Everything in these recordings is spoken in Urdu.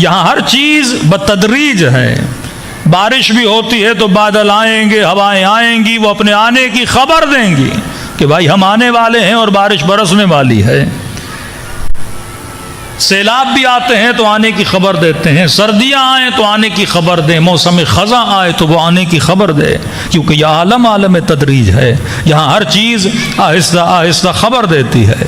یہاں ہر چیز بتدریج ہے. بارش بھی ہوتی ہے تو بادل آئیں گے، ہوائیں آئیں گی، وہ اپنے آنے کی خبر دیں گی کہ بھائی ہم آنے والے ہیں اور بارش برسنے والی ہے. سیلاب بھی آتے ہیں تو آنے کی خبر دیتے ہیں، سردیاں آئیں تو آنے کی خبر دیں، موسم خزاں آئے تو وہ آنے کی خبر دے، کیونکہ یہ عالم عالم تدریج ہے. یہاں ہر چیز آہستہ آہستہ خبر دیتی ہے.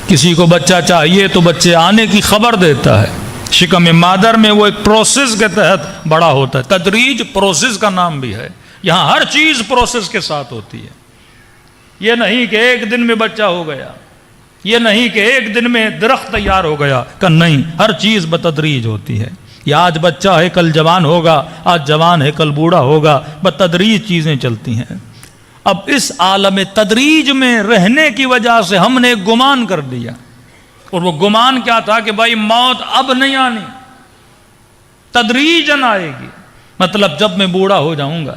کسی کو بچہ چاہیے تو بچے آنے کی خبر دیتا ہے. شکم مادر میں وہ ایک پروسیس کے تحت بڑا ہوتا ہے. تدریج پروسیس کا نام بھی ہے. یہاں ہر چیز پروسیس کے ساتھ ہوتی ہے. یہ نہیں کہ ایک دن میں بچہ ہو گیا، یہ نہیں کہ ایک دن میں درخت تیار ہو گیا، کہ نہیں، ہر چیز بتدریج ہوتی ہے. یہ آج بچہ ہے کل جوان ہوگا، آج جوان ہے کل بوڑھا ہوگا، بتدریج چیزیں چلتی ہیں. اب اس عالم تدریج میں رہنے کی وجہ سے ہم نے ایک گمان کر دیا، اور وہ گمان کیا تھا کہ بھائی موت اب نہیں آنی، تدریجاً آئے گی. مطلب جب میں بوڑھا ہو جاؤں گا،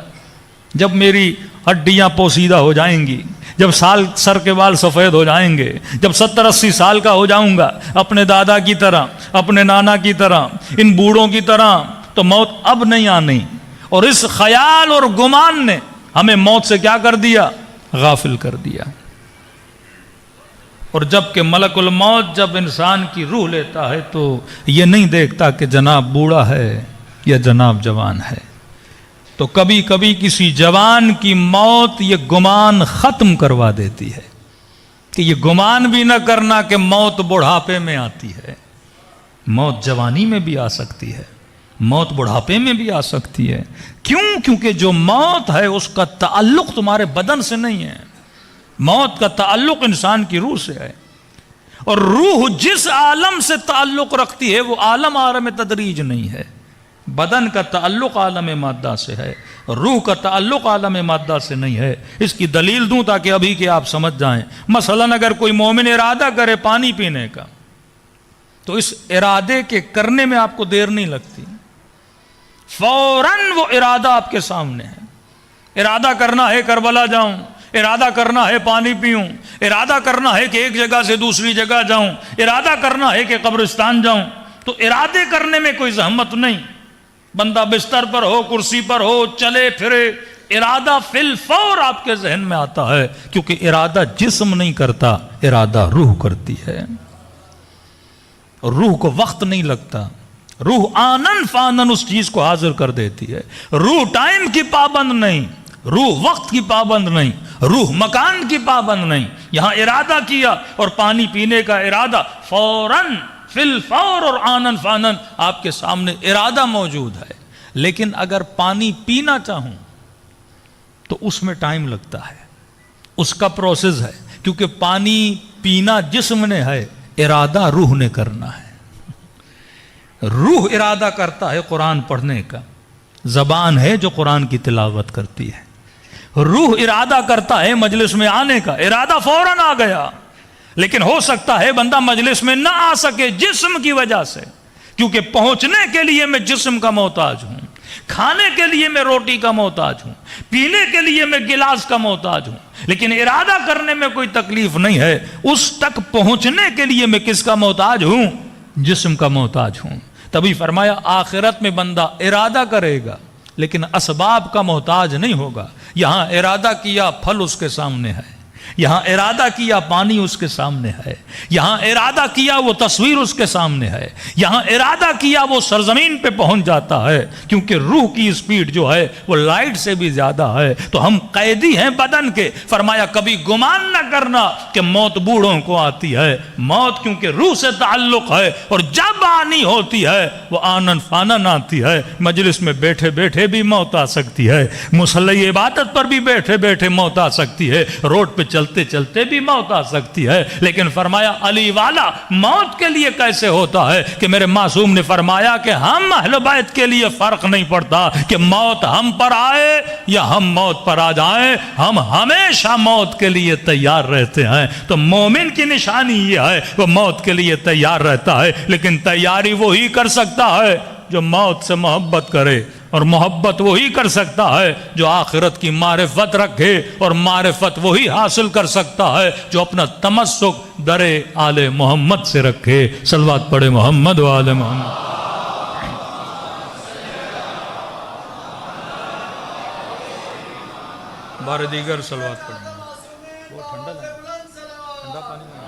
جب میری ہڈیاں پوسیدہ ہو جائیں گی، جب سر کے بال سفید ہو جائیں گے، جب 70-80 سال کا ہو جاؤں گا، اپنے دادا کی طرح، اپنے نانا کی طرح، ان بوڑھوں کی طرح، تو موت اب نہیں آنی. اور اس خیال اور گمان نے ہمیں موت سے کیا کر دیا؟ غافل کر دیا. اور جب کہ ملک الموت جب انسان کی روح لیتا ہے تو یہ نہیں دیکھتا کہ جناب بوڑھا ہے یا جناب جوان ہے. تو کبھی کبھی کسی جوان کی موت یہ گمان ختم کروا دیتی ہے کہ یہ گمان بھی نہ کرنا کہ موت بڑھاپے میں آتی ہے. موت جوانی میں بھی آ سکتی ہے، موت بڑھاپے میں بھی آ سکتی ہے. کیوں؟ کیونکہ جو موت ہے اس کا تعلق تمہارے بدن سے نہیں ہے. موت کا تعلق انسان کی روح سے ہے، اور روح جس عالم سے تعلق رکھتی ہے وہ عالم عالم تدریج نہیں ہے. بدن کا تعلق عالم مادہ سے ہے، روح کا تعلق عالم مادہ سے نہیں ہے. اس کی دلیل دوں تاکہ ابھی کہ آپ سمجھ جائیں. مثلا اگر کوئی مومن ارادہ کرے پانی پینے کا، تو اس ارادے کے کرنے میں آپ کو دیر نہیں لگتی، فوراً وہ ارادہ آپ کے سامنے ہے. ارادہ کرنا ہے کربلا جاؤں، ارادہ کرنا ہے پانی پیوں، ارادہ کرنا ہے کہ ایک جگہ سے دوسری جگہ جاؤں، ارادہ کرنا ہے کہ قبرستان جاؤں. تو ارادے کرنے میں کوئی زحمت نہیں. بندہ بستر پر ہو، کرسی پر ہو، چلے پھرے، ارادہ فی الفور آپ کے ذہن میں آتا ہے، کیونکہ ارادہ جسم نہیں کرتا، ارادہ روح کرتی ہے. روح کو وقت نہیں لگتا، روح آنن فانن اس چیز کو حاضر کر دیتی ہے. روح ٹائم کی پابند نہیں، روح وقت کی پابند نہیں، روح مکان کی پابند نہیں. یہاں ارادہ کیا اور پانی پینے کا ارادہ فوراً فی الفور اور آنن فانن آپ کے سامنے ارادہ موجود ہے. لیکن اگر پانی پینا چاہوں تو اس میں ٹائم لگتا ہے، اس کا پروسیس ہے، کیونکہ پانی پینا جسم نے ہے، ارادہ روح نے کرنا ہے. روح ارادہ کرتا ہے قرآن پڑھنے کا، زبان ہے جو قرآن کی تلاوت کرتی ہے. روح ارادہ کرتا ہے مجلس میں آنے کا، ارادہ فوراً آ گیا. لیکن ہو سکتا ہے بندہ مجلس میں نہ آ سکے جسم کی وجہ سے، کیونکہ پہنچنے کے لیے میں جسم کا محتاج ہوں، کھانے کے لیے میں روٹی کا محتاج ہوں، پینے کے لیے میں گلاس کا محتاج ہوں. لیکن ارادہ کرنے میں کوئی تکلیف نہیں ہے. اس تک پہنچنے کے لیے میں کس کا محتاج ہوں؟ جسم کا محتاج ہوں. تبھی فرمایا آخرت میں بندہ ارادہ کرے گا لیکن اسباب کا محتاج نہیں ہوگا. یہاں ارادہ کیا پھل اس کے سامنے ہے، یہاں ارادہ کیا پانی اس کے سامنے ہے، یہاں ارادہ کیا وہ تصویر اس کے سامنے ہے، یہاں ارادہ کیا وہ سرزمین پہ پہنچ جاتا ہے. کیونکہ روح کی سپیڈ جو ہے وہ لائٹ سے بھی زیادہ ہے. تو ہم قیدی ہیں بدن کے. فرمایا کبھی گمان نہ کرنا کہ موت بوڑھوں کو آتی ہے. موت کیونکہ روح سے تعلق ہے، اور جب آنی ہوتی ہے وہ آنن فانن آتی ہے. مجلس میں بیٹھے بیٹھے بھی موت آ سکتی ہے، مصلی عبادت پر بھی بیٹھے بیٹھے موت آ سکتی ہے، روڈ پہ چلتے چلتے بھی موت آ سکتی ہے. لیکن فرمایا علی والا موت کے لیے کیسے ہوتا ہے کہ میرے معصوم نے فرمایا کہ ہم اہل بیت کے لیے فرق نہیں پڑتا کہ موت ہم پر آئے یا ہم موت پر آ جائیں، ہم ہمیشہ موت کے لیے تیار رہتے ہیں. تو مومن کی نشانی یہ ہے وہ موت کے لیے تیار رہتا ہے. لیکن تیاری وہی کر سکتا ہے جو موت سے محبت کرے، اور محبت وہی کر سکتا ہے جو آخرت کی معرفت رکھے، اور معرفت وہی حاصل کر سکتا ہے جو اپنا تمسک در آل محمد سے رکھے. صلوات پڑھے محمد و آل محمد. بار دیگر صلوات پڑھیں گے. وہ ٹھنڈا لائیں، ٹھنڈا پانی لائیں.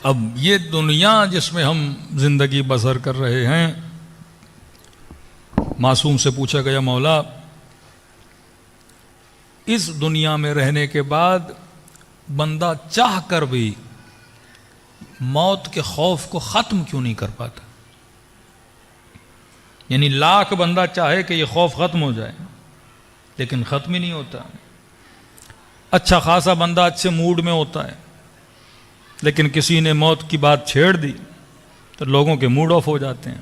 اب یہ دنیا جس میں ہم زندگی بسر کر رہے ہیں، معصوم سے پوچھا گیا مولا اس دنیا میں رہنے کے بعد بندہ چاہ کر بھی موت کے خوف کو ختم کیوں نہیں کر پاتا؟ یعنی لاکھ بندہ چاہے کہ یہ خوف ختم ہو جائے لیکن ختم ہی نہیں ہوتا. اچھا خاصا بندہ اچھے موڈ میں ہوتا ہے لیکن کسی نے موت کی بات چھیڑ دی تو لوگوں کے موڈ آف ہو جاتے ہیں.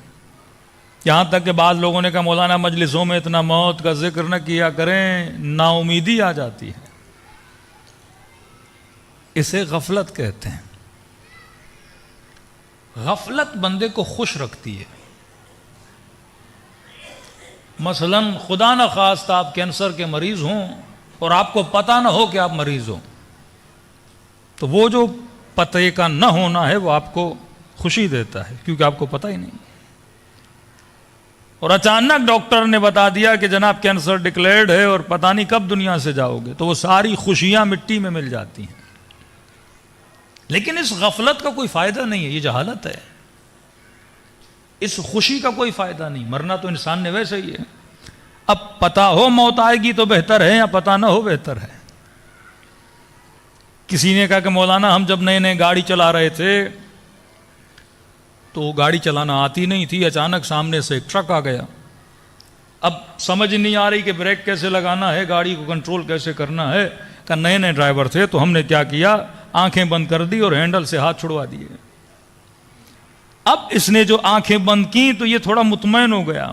یہاں تک کہ بعض لوگوں نے کہا مولانا مجلسوں میں اتنا موت کا ذکر نہ کیا کریں، نا امیدی آ جاتی ہے. اسے غفلت کہتے ہیں. غفلت بندے کو خوش رکھتی ہے. مثلا خدا نہ خواستہ آپ کینسر کے مریض ہوں اور آپ کو پتہ نہ ہو کہ آپ مریض ہو، تو وہ جو پتہ کا نہ ہونا ہے وہ آپ کو خوشی دیتا ہے کیونکہ آپ کو پتہ ہی نہیں. اور اچانک ڈاکٹر نے بتا دیا کہ جناب کینسر ڈکلیئرڈ ہے اور پتہ نہیں کب دنیا سے جاؤ گے، تو وہ ساری خوشیاں مٹی میں مل جاتی ہیں. لیکن اس غفلت کا کوئی فائدہ نہیں ہے، یہ جہالت ہے. اس خوشی کا کوئی فائدہ نہیں. مرنا تو انسان نے ویسے ہی ہے. اب پتہ ہو موت آئے گی تو بہتر ہے یا پتہ نہ ہو بہتر ہے. کسی نے کہا کہ مولانا ہم جب نئے نئے گاڑی چلا رہے تھے تو گاڑی چلانا آتی نہیں تھی، اچانک سامنے سے ایک ٹرک آ گیا. اب سمجھ نہیں آ رہی کہ بریک کیسے لگانا ہے، گاڑی کو کنٹرول کیسے کرنا ہے. کہ نئے نئے ڈرائیور تھے تو ہم نے کیا کیا، آنکھیں بند کر دی اور ہینڈل سے ہاتھ چھڑوا دیے. اب اس نے جو آنکھیں بند کی تو یہ تھوڑا مطمئن ہو گیا.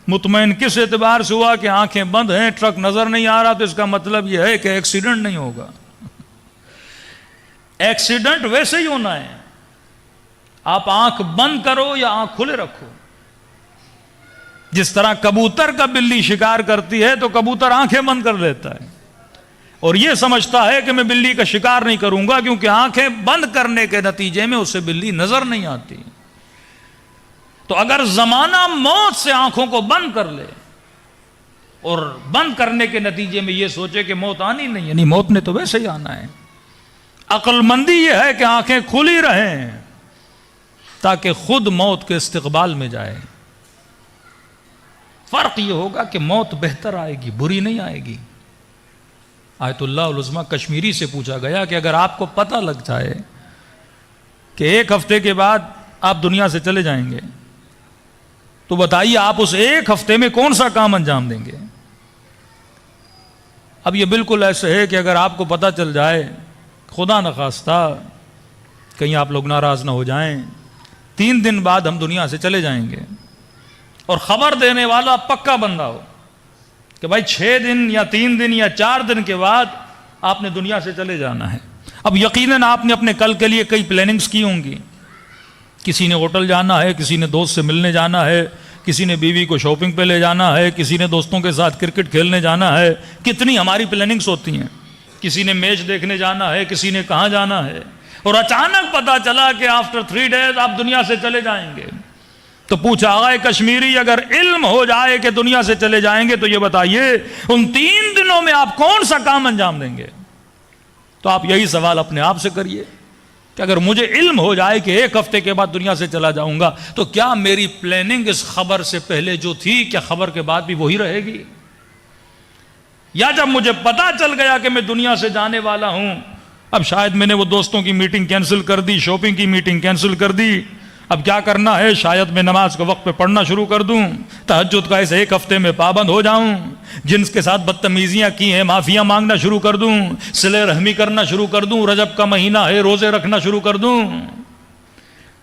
مطمئن کس اعتبار سے ہوا کہ آنکھیں بند ہیں، ٹرک نظر نہیں آ رہا، تو اس کا مطلب یہ ہے کہ ایکسیڈنٹ نہیں ہوگا. ایکسیڈنٹ ویسے ہی ہونا ہے، آپ آنکھ بند کرو یا آنکھ کھلے رکھو. جس طرح کبوتر کا بلی شکار کرتی ہے تو کبوتر آنکھیں بند کر لیتا ہے اور یہ سمجھتا ہے کہ میں بلی کا شکار نہیں کروں گا کیونکہ آنکھیں بند کرنے کے نتیجے میں اسے بلی نظر نہیں آتی. تو اگر زمانہ موت سے آنکھوں کو بند کر لے اور بند کرنے کے نتیجے میں یہ سوچے کہ موت آنی نہیں، یعنی موت نے تو ویسے ہی آنا ہے. عقل مندی یہ ہے کہ آنکھیں کھلی رہیں تاکہ خود موت کے استقبال میں جائے. فرق یہ ہوگا کہ موت بہتر آئے گی، بری نہیں آئے گی. آیت اللہ العظمیٰ کشمیری سے پوچھا گیا کہ اگر آپ کو پتہ لگ جائے کہ ایک ہفتے کے بعد آپ دنیا سے چلے جائیں گے تو بتائیے آپ اس ایک ہفتے میں کون سا کام انجام دیں گے؟ اب یہ بالکل ایسے ہے کہ اگر آپ کو پتہ چل جائے، خدا نخواستہ کہیں آپ لوگ ناراض نہ ہو جائیں، 3 دن بعد ہم دنیا سے چلے جائیں گے اور خبر دینے والا پکا بندہ ہو کہ بھائی 6 دن یا 3 دن یا 4 دن کے بعد آپ نے دنیا سے چلے جانا ہے. اب یقیناً آپ نے اپنے کل کے لیے کئی پلاننگز کی ہوں گی. کسی نے ہوٹل جانا ہے، کسی نے دوست سے ملنے جانا ہے، کسی نے بیوی کو شاپنگ پہ لے جانا ہے، کسی نے دوستوں کے ساتھ کرکٹ کھیلنے جانا ہے. کتنی ہماری پلاننگز ہوتی ہیں. کسی نے میچ دیکھنے جانا ہے، کسی نے کہاں جانا ہے، اور اچانک پتا چلا کہ آفٹر 3 days آپ دنیا سے چلے جائیں گے. تو پوچھا آغا کشمیری اگر علم ہو جائے کہ دنیا سے چلے جائیں گے تو یہ بتائیے ان 3 دنوں میں آپ کون سا کام انجام دیں گے؟ تو آپ یہی سوال اپنے آپ سے کریے کہ اگر مجھے علم ہو جائے کہ 1 ہفتے کے بعد دنیا سے چلا جاؤں گا تو کیا میری پلاننگ اس خبر سے پہلے جو تھی کیا خبر کے بعد بھی وہی رہے گی؟ یا جب مجھے پتا چل گیا کہ میں دنیا سے جانے والا ہوں، اب شاید میں نے وہ دوستوں کی میٹنگ کینسل کر دی، شاپنگ کی میٹنگ کینسل کر دی، اب کیا کرنا ہے؟ شاید میں نماز کو وقت پہ پڑھنا شروع کر دوں، تہجد کا اس 1 ہفتے میں پابند ہو جاؤں، جنس کے ساتھ بدتمیزیاں کی ہیں معافیاں مانگنا شروع کر دوں، صلہ رحمی کرنا شروع کر دوں، رجب کا مہینہ ہے روزے رکھنا شروع کر دوں.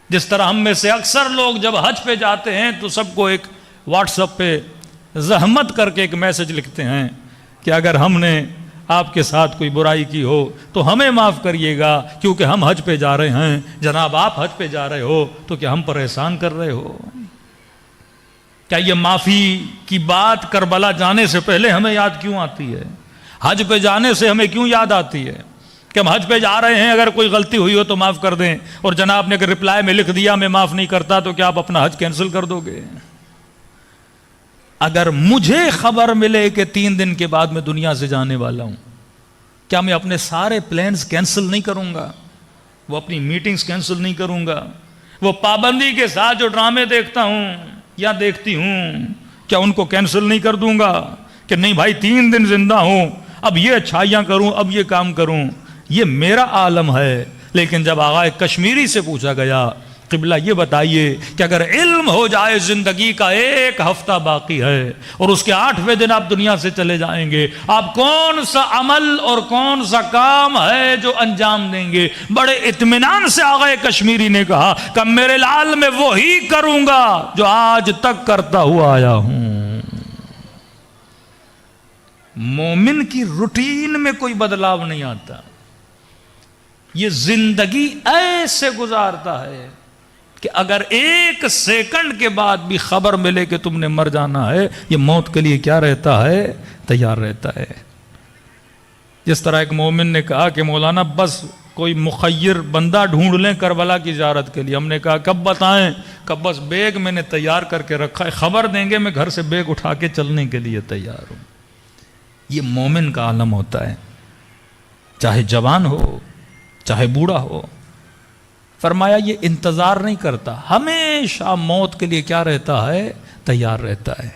جس طرح ہم میں سے اکثر لوگ جب حج پہ جاتے ہیں تو سب کو ایک واٹس ایپ پہ زحمت کر کے ایک میسج لکھتے ہیں کہ اگر ہم نے آپ کے ساتھ کوئی برائی کی ہو تو ہمیں معاف کریے گا کیونکہ ہم حج پہ جا رہے ہیں. جناب آپ حج پہ جا رہے ہو تو کیا ہم پر احسان کر رہے ہو؟ کیا یہ معافی کی بات کربلا جانے سے پہلے ہمیں یاد کیوں آتی ہے؟ حج پہ جانے سے ہمیں کیوں یاد آتی ہے؟ کہ ہم حج پہ جا رہے ہیں، اگر کوئی غلطی ہوئی ہو تو معاف کر دیں، اور جناب نے اگر رپلائی میں لکھ دیا میں معاف نہیں کرتا، تو کیا آپ اپنا حج کینسل کر دو گے؟ اگر مجھے خبر ملے کہ 3 دن کے بعد میں دنیا سے جانے والا ہوں، کیا میں اپنے سارے پلانز کینسل نہیں کروں گا؟ وہ اپنی میٹنگز کینسل نہیں کروں گا؟ وہ پابندی کے ساتھ جو ڈرامے دیکھتا ہوں یا دیکھتی ہوں، کیا ان کو کینسل نہیں کر دوں گا کہ نہیں بھائی 3 دن زندہ ہوں، اب یہ اچھائیاں کروں، اب یہ کام کروں؟ یہ میرا عالم ہے۔ لیکن جب آغا کشمیری سے پوچھا گیا قبلہ یہ بتائیے کہ اگر علم ہو جائے زندگی کا 1 ہفتہ باقی ہے اور اس کے 8ویں دن آپ دنیا سے چلے جائیں گے، آپ کون سا عمل اور کون سا کام ہے جو انجام دیں گے؟ بڑے اطمینان سے آغا کشمیری نے کہا کہ میرے لال میں وہی کروں گا جو آج تک کرتا ہوا آیا ہوں۔ مومن کی روٹین میں کوئی بدلاؤ نہیں آتا، یہ زندگی ایسے گزارتا ہے کہ اگر 1 سیکنڈ کے بعد بھی خبر ملے کہ تم نے مر جانا ہے، یہ موت کے لیے کیا رہتا ہے؟ تیار رہتا ہے۔ جس طرح ایک مومن نے کہا کہ مولانا بس کوئی مخیر بندہ ڈھونڈ لیں کربلا کی زیارت کے لیے۔ ہم نے کہا کب بتائیں؟ کب بس بیگ میں نے تیار کر کے رکھا ہے، خبر دیں گے میں گھر سے بیگ اٹھا کے چلنے کے لیے تیار ہوں۔ یہ مومن کا عالم ہوتا ہے، چاہے جوان ہو چاہے بوڑھا ہو۔ فرمایا یہ انتظار نہیں کرتا، ہمیشہ موت کے لیے کیا رہتا ہے؟ تیار رہتا ہے۔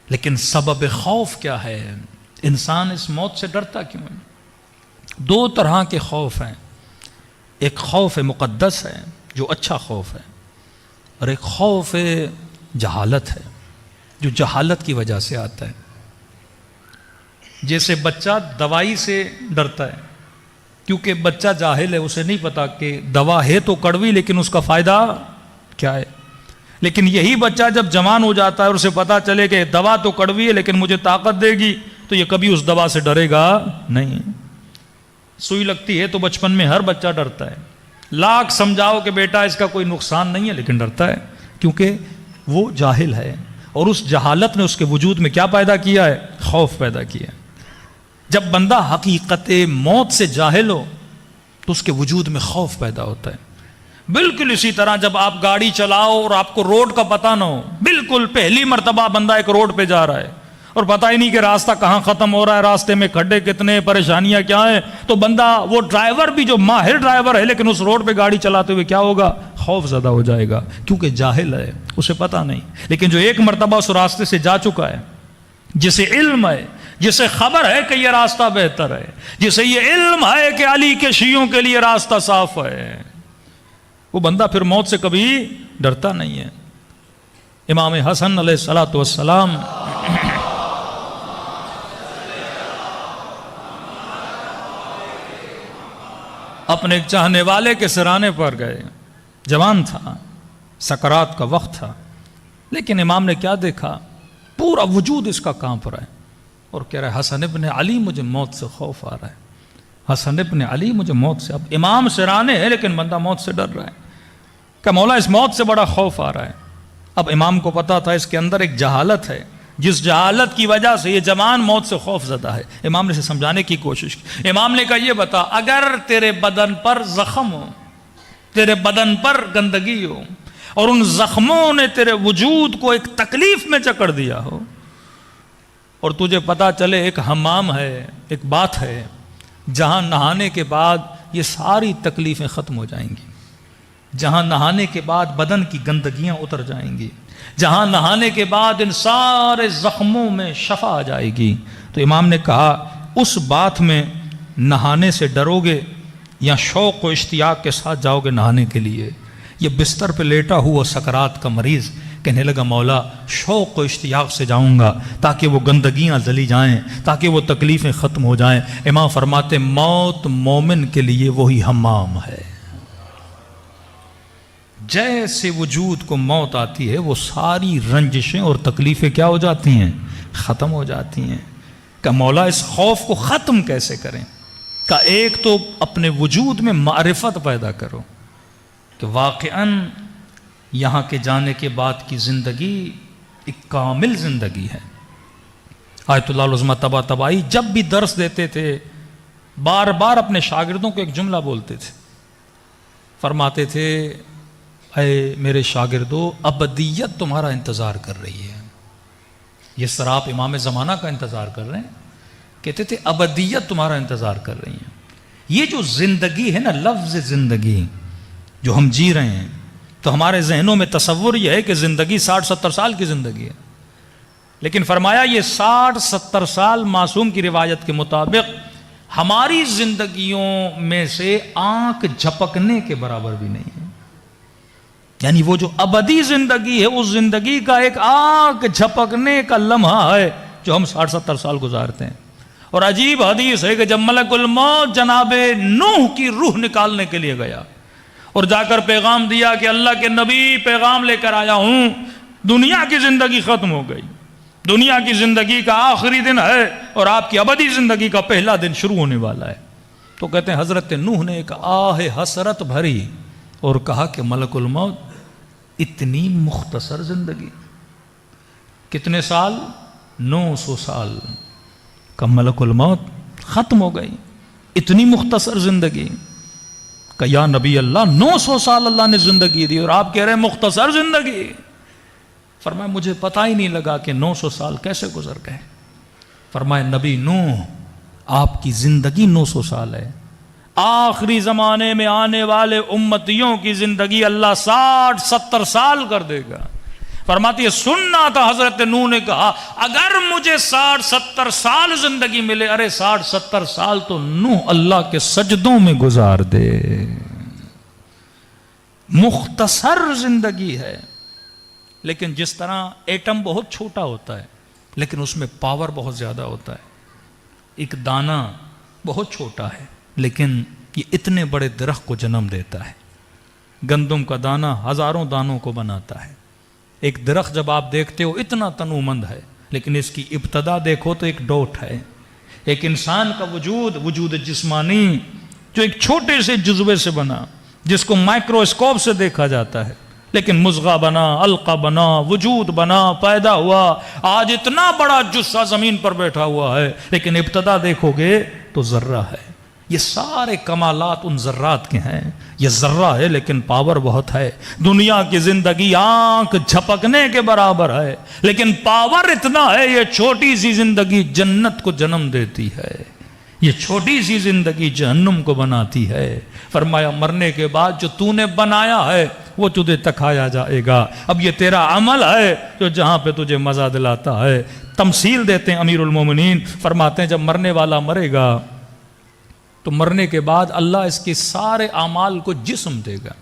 لیکن سبب خوف کیا ہے؟ انسان اس موت سے ڈرتا کیوں ہے؟ 2 طرح کے خوف ہیں، ایک خوف مقدس ہے جو اچھا خوف ہے، اور ایک خوف جہالت ہے جو جہالت کی وجہ سے آتا ہے۔ جیسے بچہ دوائی سے ڈرتا ہے کیونکہ بچہ جاہل ہے، اسے نہیں پتا کہ دوا ہے تو کڑوی لیکن اس کا فائدہ کیا ہے۔ لیکن یہی بچہ جب جوان ہو جاتا ہے اور اسے پتا چلے کہ دوا تو کڑوی ہے لیکن مجھے طاقت دے گی، تو یہ کبھی اس دوا سے ڈرے گا نہیں۔ سوئی لگتی ہے تو بچپن میں ہر بچہ ڈرتا ہے، لاکھ سمجھاؤ کہ بیٹا اس کا کوئی نقصان نہیں ہے لیکن ڈرتا ہے کیونکہ وہ جاہل ہے، اور اس جہالت نے اس کے وجود میں کیا پیدا کیا ہے؟ خوف پیدا کیا ہے۔ جب بندہ حقیقت موت سے جاہل ہو تو اس کے وجود میں خوف پیدا ہوتا ہے۔ بالکل اسی طرح جب آپ گاڑی چلاؤ اور آپ کو روڈ کا پتہ نہ ہو، بالکل پہلی مرتبہ بندہ ایک روڈ پہ جا رہا ہے اور پتہ ہی نہیں کہ راستہ کہاں ختم ہو رہا ہے، راستے میں کھڈے کتنے، پریشانیاں کیا ہیں، تو بندہ وہ ڈرائیور بھی جو ماہر ڈرائیور ہے لیکن اس روڈ پہ گاڑی چلاتے ہوئے کیا ہوگا؟ خوف زدہ ہو جائے گا کیونکہ جاہل ہے، اسے پتہ نہیں۔ لیکن جو ایک مرتبہ اس راستے سے جا چکا ہے، جسے علم ہے، جسے خبر ہے کہ یہ راستہ بہتر ہے، جسے یہ علم ہے کہ علی کے شیعوں کے لیے راستہ صاف ہے، وہ بندہ پھر موت سے کبھی ڈرتا نہیں ہے۔ امام حسن علیہ الصلوۃ والسلام اپنے ایک چاہنے والے کے سرانے پر گئے، جوان تھا، سکرات کا وقت تھا، لیکن امام نے کیا دیکھا؟ پورا وجود اس کا کانپ رہا ہے اور کہہ رہا ہے حسن ابن علی مجھے موت سے خوف آ رہا ہے، حسن ابن علی مجھے موت سے۔ اب امام سرانے ہے لیکن بندہ موت سے ڈر رہا ہے کہ مولا اس موت سے بڑا خوف آ رہا ہے۔ اب امام کو پتا تھا اس کے اندر ایک جہالت ہے، جس جہالت کی وجہ سے یہ جوان موت سے خوف زدہ ہے۔ امام نے اسے سمجھانے کی کوشش کی۔ امام نے کہا یہ بتا، اگر تیرے بدن پر زخم ہو، تیرے بدن پر گندگی ہو اور ان زخموں نے تیرے وجود کو ایک تکلیف میں جکڑ دیا ہو، اور تجھے پتا چلے ایک حمام ہے، ایک بات ہے جہاں نہانے کے بعد یہ ساری تکلیفیں ختم ہو جائیں گی، جہاں نہانے کے بعد بدن کی گندگیاں اتر جائیں گی، جہاں نہانے کے بعد ان سارے زخموں میں شفا آ جائے گی، تو امام نے کہا اس بات میں نہانے سے ڈرو گے یا شوق و اشتیاق کے ساتھ جاؤ گے نہانے کے لیے؟ یہ بستر پہ لیٹا ہوا سکرات کا مریض کہنے لگا مولا شوق و اشتیاق سے جاؤں گا تاکہ وہ گندگیاں جلی جائیں، تاکہ وہ تکلیفیں ختم ہو جائیں۔ امام فرماتے موت مومن کے لیے وہی حمام ہے، جیسے وجود کو موت آتی ہے وہ ساری رنجشیں اور تکلیفیں کیا ہو جاتی ہیں؟ ختم ہو جاتی ہیں۔ کہ مولا اس خوف کو ختم کیسے کریں؟ کہ ایک تو اپنے وجود میں معرفت پیدا کرو کہ واقعاً یہاں کے جانے کے بعد کی زندگی ایک کامل زندگی ہے۔ آیت اللہ العظمہ طباطبائی جب بھی درس دیتے تھے بار بار اپنے شاگردوں کو ایک جملہ بولتے تھے، فرماتے تھے اے میرے شاگردو، ابدیت تمہارا انتظار کر رہی ہے۔ یہ سراپ امام زمانہ کا انتظار کر رہے ہیں، کہتے تھے ابدیت تمہارا انتظار کر رہی ہے۔ یہ جو زندگی ہے نا، لفظ زندگی جو ہم جی رہے ہیں، تو ہمارے ذہنوں میں تصور یہ ہے کہ زندگی 60-70 سال کی زندگی ہے، لیکن فرمایا یہ 60-70 سال معصوم کی روایت کے مطابق ہماری زندگیوں میں سے آنکھ جھپکنے کے برابر بھی نہیں ہے۔ یعنی وہ جو ابدی زندگی ہے، اس زندگی کا ایک آنکھ جھپکنے کا لمحہ ہے جو ہم 60-70 سال گزارتے ہیں۔ اور عجیب حدیث ہے کہ جب ملک الموت جناب نوح کی روح نکالنے کے لیے گیا اور جا کر پیغام دیا کہ اللہ کے نبی پیغام لے کر آیا ہوں، دنیا کی زندگی ختم ہو گئی، دنیا کی زندگی کا آخری دن ہے اور آپ کی ابدی زندگی کا پہلا دن شروع ہونے والا ہے، تو کہتے ہیں حضرت نوح نے ایک آہ حسرت بھری اور کہا کہ ملک الموت اتنی مختصر زندگی، کتنے سال؟ 900 سال کا ملک الموت ختم ہو گئی، اتنی مختصر زندگی کہ یا نبی اللہ 900 سال اللہ نے زندگی دی اور آپ کہہ رہے ہیں مختصر زندگی۔ فرمایا مجھے پتہ ہی نہیں لگا کہ 900 سال کیسے گزر گئے۔ فرمایا نبی نوح آپ کی زندگی 900 سال ہے، آخری زمانے میں آنے والے امتیوں کی زندگی اللہ 60-70 سال کر دے گا۔ فرماتی ہے سننا تھا حضرت نوح نے کہا اگر مجھے 60-70 سال زندگی ملے، ارے 60-70 سال تو نوح اللہ کے سجدوں میں گزار دے۔ مختصر زندگی ہے، لیکن جس طرح ایٹم بہت چھوٹا ہوتا ہے لیکن اس میں پاور بہت زیادہ ہوتا ہے، ایک دانہ بہت چھوٹا ہے لیکن یہ اتنے بڑے درخت کو جنم دیتا ہے۔ گندم کا دانہ ہزاروں دانوں کو بناتا ہے۔ ایک درخت جب آپ دیکھتے ہو اتنا تنومند ہے، لیکن اس کی ابتدا دیکھو تو ایک ڈوٹ ہے۔ ایک انسان کا وجود جسمانی جو ایک چھوٹے سے جزوے سے بنا، جس کو مائکروسکوپ سے دیکھا جاتا ہے، لیکن مضغہ بنا، علقہ بنا، وجود بنا، پیدا ہوا، آج اتنا بڑا جثہ زمین پر بیٹھا ہوا ہے، لیکن ابتدا دیکھو گے تو ذرہ ہے۔ یہ سارے کمالات ان ذرات کے ہیں۔ یہ ذرہ ہے لیکن پاور بہت ہے۔ دنیا کی زندگی آنکھ جھپکنے کے برابر ہے، لیکن پاور اتنا ہے یہ چھوٹی سی زندگی جنت کو جنم دیتی ہے، یہ چھوٹی سی زندگی جہنم کو بناتی ہے۔ فرمایا مرنے کے بعد جو تو نے بنایا ہے وہ تجھے تکھایا جائے گا، اب یہ تیرا عمل ہے جو جہاں پہ تجھے مزہ دلاتا ہے۔ تمثیل دیتے ہیں امیر المومنین، فرماتے ہیں جب مرنے والا مرے گا تو مرنے کے بعد اللہ اس کے سارے اعمال کو جسم دے گا۔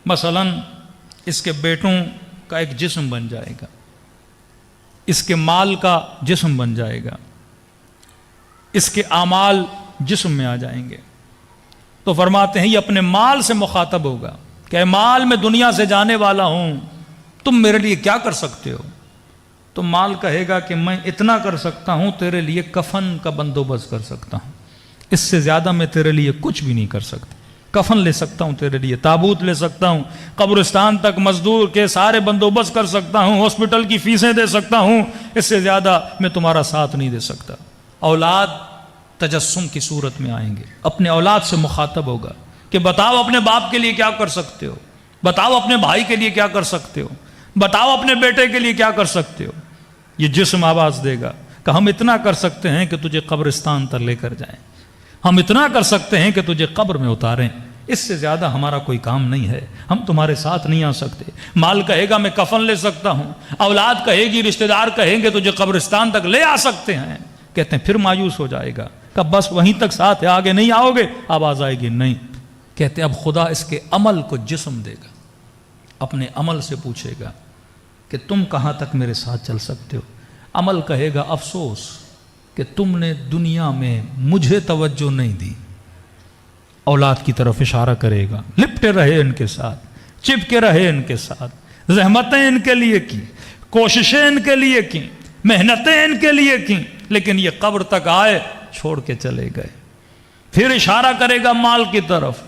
مثلا اس کے بیٹوں کا ایک جسم بن جائے گا، اس کے مال کا جسم بن جائے گا، اس کے اعمال جسم میں آ جائیں گے۔ تو فرماتے ہیں یہ اپنے مال سے مخاطب ہوگا کہ اے مال میں دنیا سے جانے والا ہوں، تم میرے لیے کیا کر سکتے ہو؟ تو مال کہے گا کہ میں اتنا کر سکتا ہوں، تیرے لیے کفن کا بندوبست کر سکتا ہوں، اس سے زیادہ میں تیرے لیے کچھ بھی نہیں کر سکتا۔ کفن لے سکتا ہوں تیرے لیے، تابوت لے سکتا ہوں، قبرستان تک مزدور کے سارے بندوبست کر سکتا ہوں، ہاسپٹل کی فیسیں دے سکتا ہوں، اس سے زیادہ میں تمہارا ساتھ نہیں دے سکتا۔ اولاد تجسم کی صورت میں آئیں گے، اپنے اولاد سے مخاطب ہوگا کہ بتاؤ اپنے باپ کے لیے کیا کر سکتے ہو، بتاؤ اپنے بھائی کے لیے کیا کر سکتے ہو، بتاؤ اپنے بیٹے کے لیے کیا کر سکتے ہو۔ یہ جسم آواز دے گا کہ ہم اتنا کر سکتے ہیں کہ تجھے قبرستان تک لے کر جائیں، ہم اتنا کر سکتے ہیں کہ تجھے قبر میں اتاریں، اس سے زیادہ ہمارا کوئی کام نہیں ہے، ہم تمہارے ساتھ نہیں آ سکتے۔ مال کہے گا میں کفن لے سکتا ہوں، اولاد کہے گی، رشتہ دار کہیں گے تجھے قبرستان تک لے آ سکتے ہیں۔ کہتے ہیں پھر مایوس ہو جائے گا کہ بس وہیں تک ساتھ ہے، آگے نہیں آؤ گے؟ آواز آئے گی نہیں۔ کہتے ہیں اب خدا اس کے عمل کو جسم دے گا، اپنے عمل سے پوچھے گا کہ تم کہاں تک میرے ساتھ چل سکتے ہو؟ عمل کہے گا افسوس کہ تم نے دنیا میں مجھے توجہ نہیں دی۔ اولاد کی طرف اشارہ کرے گا، لپٹے رہے ان کے ساتھ، چپکے رہے ان کے ساتھ، زحمتیں ان کے لیے کی، کوششیں ان کے لیے کی، محنتیں ان کے لیے کی، لیکن یہ قبر تک آئے چھوڑ کے چلے گئے۔ پھر اشارہ کرے گا مال کی طرف،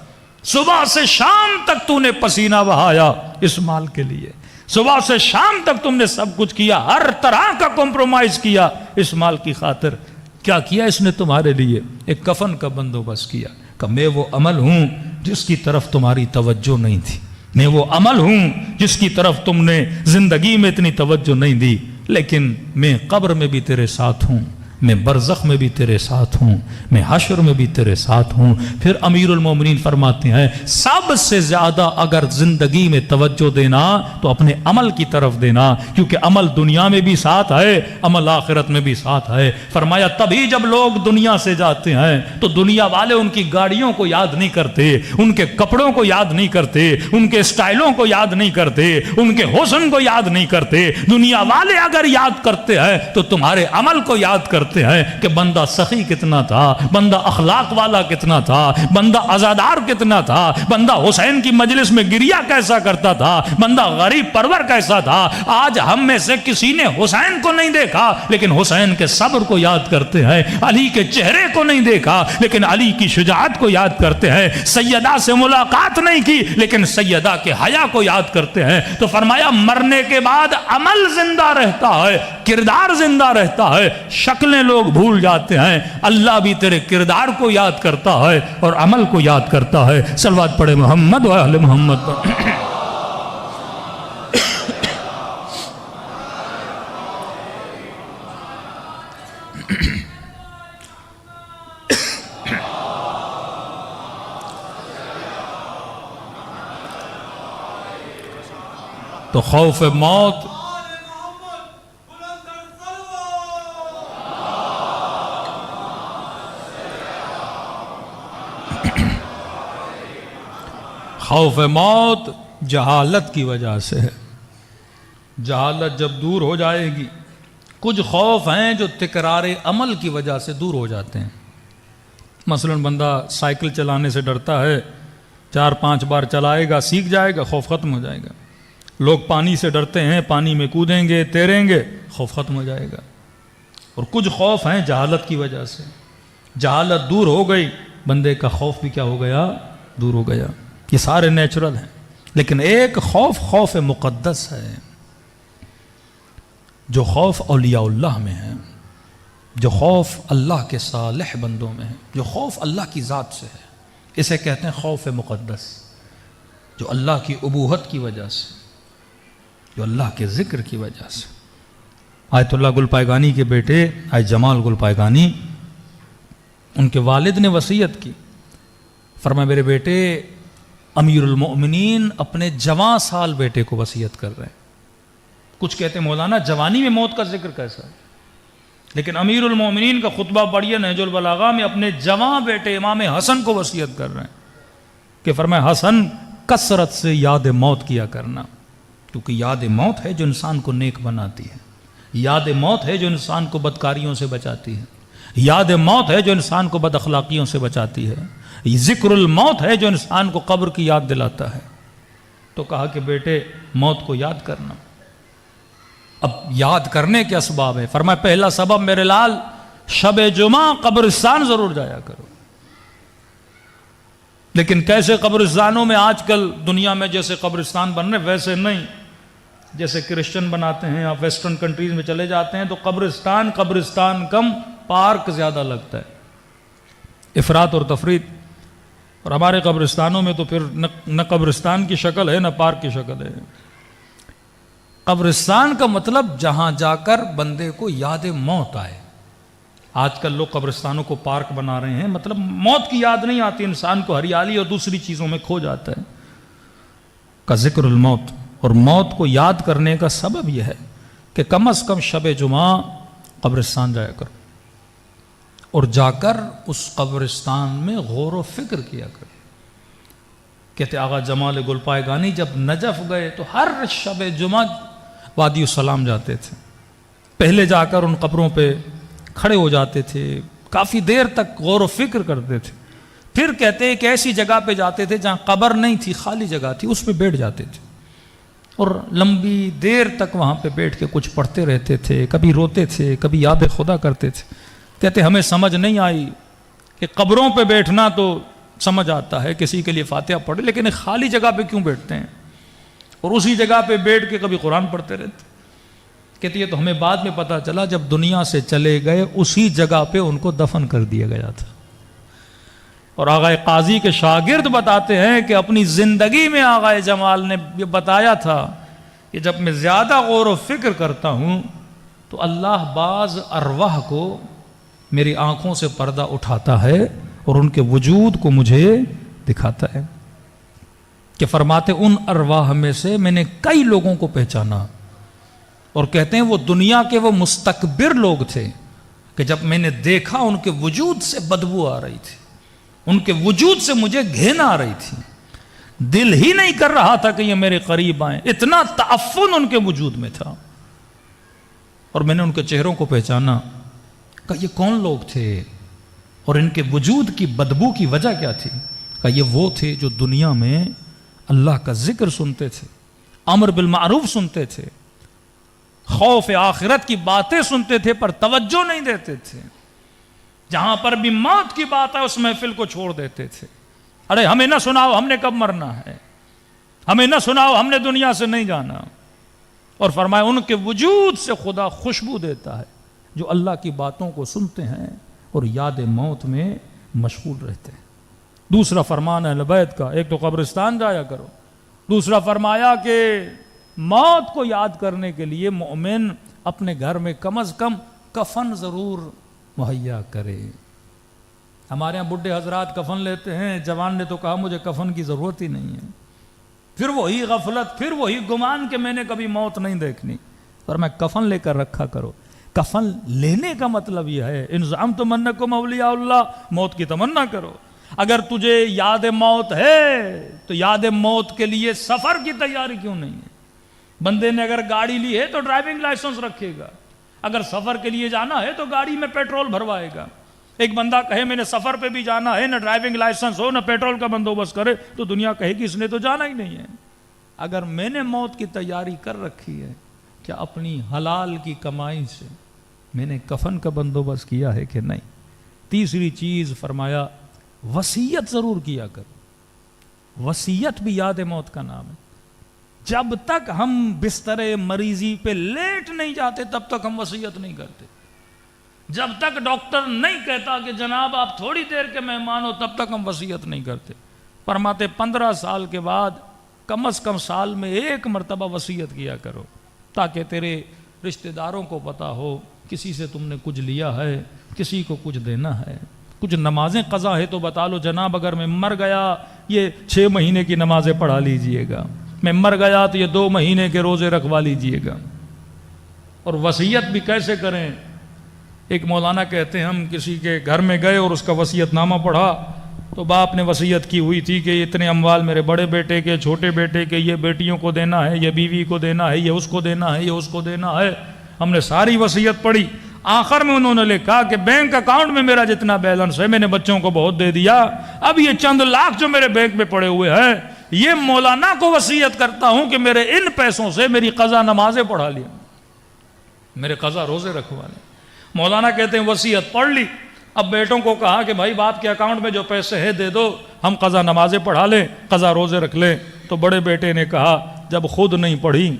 صبح سے شام تک تو نے پسینہ بہایا اس مال کے لیے، صبح سے شام تک تم نے سب کچھ کیا، ہر طرح کا کمپرومائز کیا اس مال کی خاطر، کیا کیا اس نے تمہارے لیے؟ ایک کفن کا بندوبست کیا کہ میں وہ عمل ہوں جس کی طرف تمہاری توجہ نہیں تھی، میں وہ عمل ہوں جس کی طرف تم نے زندگی میں اتنی توجہ نہیں دی، لیکن میں قبر میں بھی تیرے ساتھ ہوں، میں برزخ میں بھی تیرے ساتھ ہوں، میں حشر میں بھی تیرے ساتھ ہوں۔ پھر امیر المومنین فرماتے ہیں سب سے زیادہ اگر زندگی میں توجہ دینا تو اپنے عمل کی طرف دینا، کیونکہ عمل دنیا میں بھی ساتھ ہے، عمل آخرت میں بھی ساتھ ہے۔ فرمایا تبھی جب لوگ دنیا سے جاتے ہیں تو دنیا والے ان کی گاڑیوں کو یاد نہیں کرتے، ان کے کپڑوں کو یاد نہیں کرتے، ان کے سٹائلوں کو یاد نہیں کرتے، ان کے حسن کو یاد نہیں کرتے۔ دنیا والے اگر یاد کرتے ہیں تو تمہارے عمل کو یاد کرتے ہیں کہ بندہ سخی کتنا تھا، بندہ اخلاق والا کتنا تھا، بندہ عزادار کتنا تھا، بندہ حسین کی مجلس میں گریا کیسا کرتا تھا، بندہ غریب پرور کیسا تھا۔ آج ہم میں سے کسی نے حسین کو نہیں دیکھا لیکن حسین کے صبر کو یاد کرتے ہیں، علی کے چہرے کو نہیں دیکھا لیکن علی کی شجاعت کو یاد کرتے ہیں، سیدہ سے ملاقات نہیں کی لیکن سیدہ کے حیا کو یاد کرتے ہیں۔ تو فرمایا مرنے کے بعد عمل زندہ رہتا ہے، کردار زندہ رہتا ہے، شکلیں لوگ بھول جاتے ہیں، اللہ بھی تیرے کردار کو یاد کرتا ہے اور عمل کو یاد کرتا ہے۔ صلوات پڑھے محمد و اہل محمد پر۔ تو خوف موت خوف موت جہالت کی وجہ سے ہے۔ جہالت جب دور ہو جائے گی، کچھ خوف ہیں جو تکرار عمل کی وجہ سے دور ہو جاتے ہیں۔ مثلا بندہ سائیکل چلانے سے ڈرتا ہے، 4-5 بار چلائے گا سیکھ جائے گا، خوف ختم ہو جائے گا۔ لوگ پانی سے ڈرتے ہیں، پانی میں کودیں گے تیریں گے، خوف ختم ہو جائے گا۔ اور کچھ خوف ہیں جہالت کی وجہ سے، جہالت دور ہو گئی بندے کا خوف بھی کیا ہو گیا؟ دور ہو گیا۔ یہ سارے نیچرل ہیں، لیکن ایک خوف خوف مقدس ہے، جو خوف اولیاء اللہ میں ہے، جو خوف اللہ کے صالح بندوں میں ہے، جو خوف اللہ کی ذات سے ہے، اسے کہتے ہیں خوف مقدس، جو اللہ کی ابوہت کی وجہ سے، جو اللہ کے ذکر کی وجہ سے۔ آیت اللہ گل پائگانی کے بیٹے آیت جمال گل پائگانی، ان کے والد نے وصیت کی، فرمایا میرے بیٹے، امیر المؤمنین اپنے جوان سال بیٹے کو وصیت کر رہے ہیں۔ کچھ کہتے ہیں مولانا جوانی میں موت کا ذکر کیسا ہے؟ لیکن امیر المؤمنین کا خطبہ پڑھیے نہج البلاغہ میں، اپنے جوان بیٹے امام حسن کو وصیت کر رہے ہیں کہ فرمایا حسن کثرت سے یاد موت کیا کرنا، کیونکہ یاد موت ہے جو انسان کو نیک بناتی ہے، یاد موت ہے جو انسان کو بدکاریوں سے بچاتی ہے، یاد موت ہے جو انسان کو بد اخلاقیوں سے بچاتی ہے، ذکر الموت ہے جو انسان کو قبر کی یاد دلاتا ہے۔ تو کہا کہ بیٹے موت کو یاد کرنا۔ اب یاد کرنے کے اسباب ہیں، فرمایا پہلا سبب میرے لال، شب جمعہ قبرستان ضرور جایا کرو۔ لیکن کیسے قبرستانوں میں آج کل دنیا میں جیسے قبرستان بن رہے ویسے نہیں، جیسے کرسچن بناتے ہیں، آپ ویسٹرن کنٹریز میں چلے جاتے ہیں تو قبرستان کم، پارک زیادہ لگتا ہے، افراط اور تفریط۔ اور ہمارے قبرستانوں میں تو پھر نہ قبرستان کی شکل ہے نہ پارک کی شکل ہے۔ قبرستان کا مطلب جہاں جا کر بندے کو یاد موت آئے۔ آج کل لوگ قبرستانوں کو پارک بنا رہے ہیں، مطلب موت کی یاد نہیں آتی، انسان کو ہریالی اور دوسری چیزوں میں کھو جاتا ہے۔ کا ذکر الموت، اور موت کو یاد کرنے کا سبب یہ ہے کہ کم از کم شب جمعہ قبرستان جایا کرو، اور جا کر اس قبرستان میں غور و فکر کیا کرو۔ کہتے آغا جمال گل پائگانی جب نجف گئے تو ہر شب جمعہ وادی السلام جاتے تھے، پہلے جا کر ان قبروں پہ کھڑے ہو جاتے تھے، کافی دیر تک غور و فکر کرتے تھے، پھر کہتے ایک ایسی جگہ پہ جاتے تھے جہاں قبر نہیں تھی، خالی جگہ تھی، اس پہ بیٹھ جاتے تھے اور لمبی دیر تک وہاں پہ بیٹھ کے کچھ پڑھتے رہتے تھے، کبھی روتے تھے، کبھی یاد خدا کرتے تھے۔ کہتے ہمیں سمجھ نہیں آئی کہ قبروں پہ بیٹھنا تو سمجھ آتا ہے، کسی کے لیے فاتحہ پڑھے، لیکن ایک خالی جگہ پہ کیوں بیٹھتے ہیں؟ اور اسی جگہ پہ بیٹھ کے کبھی قرآن پڑھتے رہتے۔ کہتی ہے تو ہمیں بعد میں پتا چلا جب دنیا سے چلے گئے اسی جگہ پہ ان کو دفن کر دیا گیا تھا. اور آغا قاضی کے شاگرد بتاتے ہیں کہ اپنی زندگی میں آغا جمال نے یہ بتایا تھا کہ جب میں زیادہ غور و فکر کرتا ہوں تو اللہ بعض ارواح کو میری آنکھوں سے پردہ اٹھاتا ہے اور ان کے وجود کو مجھے دکھاتا ہے. کہ فرماتے ان ارواح میں سے میں نے کئی لوگوں کو پہچانا اور کہتے ہیں وہ دنیا کے وہ مستکبر لوگ تھے کہ جب میں نے دیکھا ان کے وجود سے بدبو آ رہی تھی, ان کے وجود سے مجھے گھین آ رہی تھی, دل ہی نہیں کر رہا تھا کہ یہ میرے قریب آئیں, اتنا تعفن ان کے وجود میں تھا. اور میں نے ان کے چہروں کو پہچانا کہ یہ کون لوگ تھے اور ان کے وجود کی بدبو کی وجہ کیا تھی. کہ یہ وہ تھے جو دنیا میں اللہ کا ذکر سنتے تھے, امر بالمعروف سنتے تھے, خوف آخرت کی باتیں سنتے تھے پر توجہ نہیں دیتے تھے. جہاں پر بھی موت کی بات ہے اس محفل کو چھوڑ دیتے تھے. ارے ہمیں نہ سناؤ ہم نے کب مرنا ہے, ہمیں نہ سناؤ ہم نے دنیا سے نہیں جانا. اور فرمایا ان کے وجود سے خدا خوشبو دیتا ہے جو اللہ کی باتوں کو سنتے ہیں اور یاد موت میں مشغول رہتے ہیں. دوسرا فرمان اہل بیت کا, ایک تو قبرستان جایا کرو, دوسرا فرمایا کہ موت کو یاد کرنے کے لیے مومن اپنے گھر میں کم از کم کفن ضرور مہیا کرے. ہمارے ہاں بڈھے حضرات کفن لیتے ہیں, جوان نے تو کہا مجھے کفن کی ضرورت ہی نہیں ہے. پھر وہی غفلت, پھر وہی گمان کہ میں نے کبھی موت نہیں دیکھنی. پر میں کفن لے کر رکھا کرو. کفن لینے کا مطلب یہ ہے انضام تو منکم اولیاء اللہ, موت کی تمنا کرو. اگر تجھے یاد موت ہے تو یاد موت کے لیے سفر کی تیاری کیوں نہیں ہے. بندے نے اگر گاڑی لی ہے تو ڈرائیونگ لائسنس رکھے گا, اگر سفر کے لیے جانا ہے تو گاڑی میں پیٹرول بھروائے گا. ایک بندہ کہے میں نے سفر پہ بھی جانا ہے, نہ ڈرائیونگ لائسنس ہو نہ پیٹرول کا بندوبست کرے, تو دنیا کہے کہ اس نے تو جانا ہی نہیں ہے. اگر میں نے موت کی تیاری کر رکھی ہے, کیا اپنی حلال کی کمائی سے میں نے کفن کا بندوبست کیا ہے کہ نہیں. تیسری چیز فرمایا وصیت ضرور کیا کرو. وصیت بھی یاد موت کا نام ہے. جب تک ہم بستر مریضی پہ لیٹ نہیں جاتے تب تک ہم وصیت نہیں کرتے. جب تک ڈاکٹر نہیں کہتا کہ جناب آپ تھوڑی دیر کے مہمان ہو تب تک ہم وصیت نہیں کرتے. فرماتے 15 سال کے بعد کم از کم سال میں ایک مرتبہ وصیت کیا کرو تاکہ تیرے رشتہ داروں کو پتا ہو کسی سے تم نے کچھ لیا ہے, کسی کو کچھ دینا ہے. کچھ نمازیں قضا ہے تو بتا لو جناب اگر میں مر گیا یہ 6 مہینے کی نمازیں پڑھا لیجئے گا, میں مر گیا تو یہ 2 مہینے کے روزے رکھوا لیجئے گا. اور وصیت بھی کیسے کریں. ایک مولانا کہتے ہیں ہم کسی کے گھر میں گئے اور اس کا وصیت نامہ پڑھا تو باپ نے وصیت کی ہوئی تھی کہ اتنے اموال میرے بڑے بیٹے کے, چھوٹے بیٹے کے, یہ بیٹیوں کو دینا ہے, یہ بیوی کو دینا ہے, یہ اس کو دینا ہے, یہ اس کو دینا ہے. ہم نے ساری وصیت پڑھی. آخر میں انہوں نے لکھا کہ بینک اکاؤنٹ میں میرا جتنا بیلنس ہے میں نے بچوں کو بہت دے دیا, اب یہ چند لاکھ جو میرے بینک میں پڑے ہوئے ہیں یہ مولانا کو وصیت کرتا ہوں کہ میرے ان پیسوں سے میری قضا نمازیں پڑھا لیا, میرے قضا روزے رکھوا لیں. مولانا کہتے ہیں وصیت پڑھ لی. اب بیٹوں کو کہا کہ بھائی باپ کے اکاؤنٹ میں جو پیسے ہیں دے دو, ہم قضا نمازیں پڑھا لیں, قضا روزے رکھ لیں. تو بڑے بیٹے نے کہا جب خود نہیں پڑھی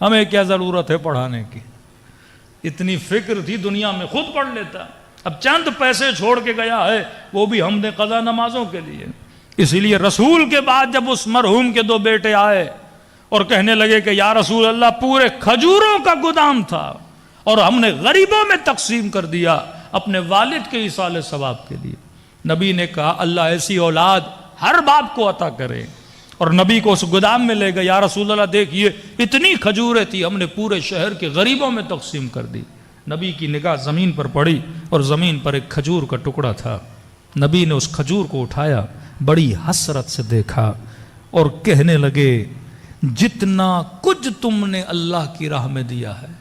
ہمیں کیا ضرورت ہے پڑھانے کی, اتنی فکر تھی دنیا میں خود پڑھ لیتا. اب چند پیسے چھوڑ کے گیا ہے وہ بھی ہم نے قضا نمازوں کے لیے. اسی لیے رسول کے بعد جب اس مرحوم کے 2 بیٹے آئے اور کہنے لگے کہ یا رسول اللہ پورے کھجوروں کا گودام تھا اور ہم نے غریبوں میں تقسیم کر دیا اپنے والد کے ایصال ثواب کے لیے. نبی نے کہا اللہ ایسی اولاد ہر باپ کو عطا کرے. اور نبی کو اس گودام میں لے گئے, یا رسول اللہ دیکھیے اتنی کھجوریں تھی ہم نے پورے شہر کے غریبوں میں تقسیم کر دی. نبی کی نگاہ زمین پر پڑی اور زمین پر ایک کھجور کا ٹکڑا تھا. نبی نے اس کھجور کو اٹھایا, بڑی حسرت سے دیکھا اور کہنے لگے جتنا کچھ تم نے اللہ کی راہ میں دیا ہے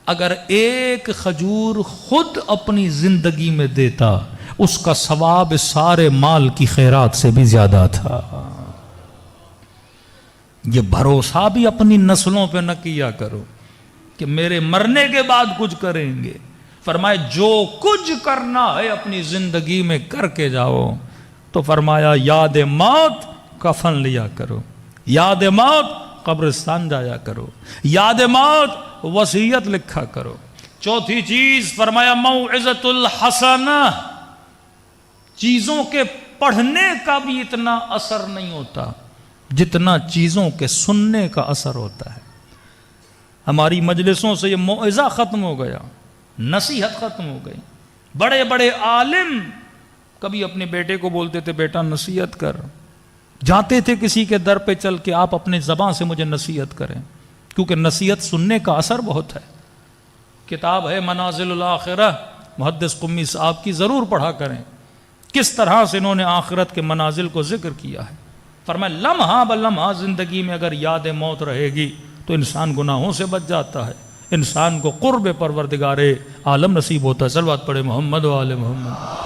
اگر ایک کھجور خود اپنی زندگی میں دیتا اس کا ثواب سارے مال کی خیرات سے بھی زیادہ تھا. یہ بھروسہ بھی اپنی نسلوں پہ نہ کیا کرو کہ میرے مرنے کے بعد کچھ کریں گے. فرمائے جو کچھ کرنا ہے اپنی زندگی میں کر کے جاؤ. تو فرمایا یاد موت کفن لیا کرو, یاد موت قبرستان جایا کرو، یاد موت وصیت لکھا کرو۔ چوتھی چیز فرمایا موعظۃ الحسنہ، چیزوں کے پڑھنے کا بھی اتنا اثر نہیں ہوتا جتنا چیزوں کے سننے کا اثر ہوتا ہے۔ ہماری مجلسوں سے یہ موعظہ ختم ہو گیا، نصیحت ختم ہو گئی۔ بڑے بڑے عالم کبھی اپنے بیٹے کو بولتے تھے بیٹا نصیحت کر، جاتے تھے کسی کے در پہ چل کے آپ اپنے زبان سے مجھے نصیحت کریں، کیونکہ نصیحت سننے کا اثر بہت ہے۔ کتاب ہے منازل الاخرہ، محدث قمی صاحب کی، ضرور پڑھا کریں، کس طرح سے انہوں نے آخرت کے منازل کو ذکر کیا ہے۔ فرمایا لمحہ بلمحہ زندگی میں اگر یاد موت رہے گی تو انسان گناہوں سے بچ جاتا ہے، انسان کو قرب پروردگار عالم نصیب ہوتا ہے۔ صلوات پڑھے محمد و آل محمد۔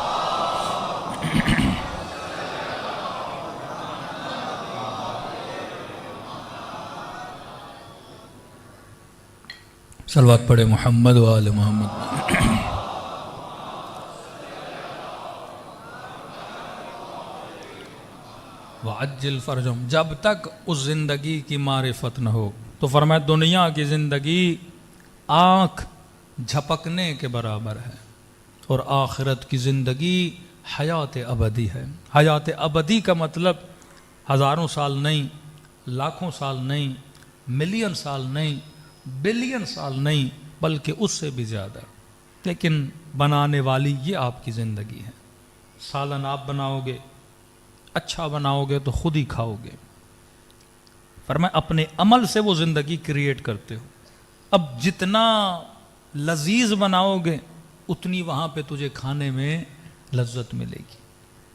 صلوات پڑھے محمد و آل محمد۔ وعجل فرجم، جب تک اس زندگی کی معرفت نہ ہو تو فرمایا دنیا کی زندگی آنکھ جھپکنے کے برابر ہے، اور آخرت کی زندگی حیات ابدی ہے۔ حیات ابدی کا مطلب ہزاروں سال نہیں، لاکھوں سال نہیں، ملین سال نہیں، بلین سال نہیں، بلکہ اس سے بھی زیادہ۔ لیکن بنانے والی یہ آپ کی زندگی ہے۔ سالن آپ بناؤ گے، اچھا بناؤ گے تو خود ہی کھاؤ گے۔ فرمایا اپنے عمل سے وہ زندگی کریٹ کرتے ہو۔ اب جتنا لذیذ بناؤ گے اتنی وہاں پہ تجھے کھانے میں لذت ملے گی،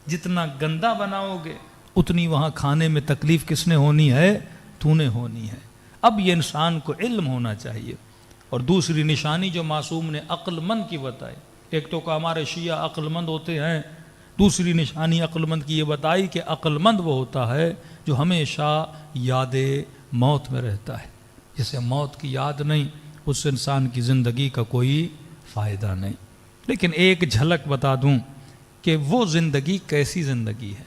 جتنا گندا بناؤ گے اتنی وہاں کھانے میں تکلیف کس نے ہونی ہے؟ تو نے ہونی ہے۔ اب یہ انسان کو علم ہونا چاہیے۔ اور دوسری نشانی جو معصوم نے عقل مند کی بتائی، ایک تو کہ ہمارے شیعہ عقل مند ہوتے ہیں، دوسری نشانی عقل مند کی یہ بتائی کہ عقل مند وہ ہوتا ہے جو ہمیشہ یاد موت میں رہتا ہے۔ جسے موت کی یاد نہیں اس انسان کی زندگی کا کوئی فائدہ نہیں۔ لیکن ایک جھلک بتا دوں کہ وہ زندگی کیسی زندگی ہے،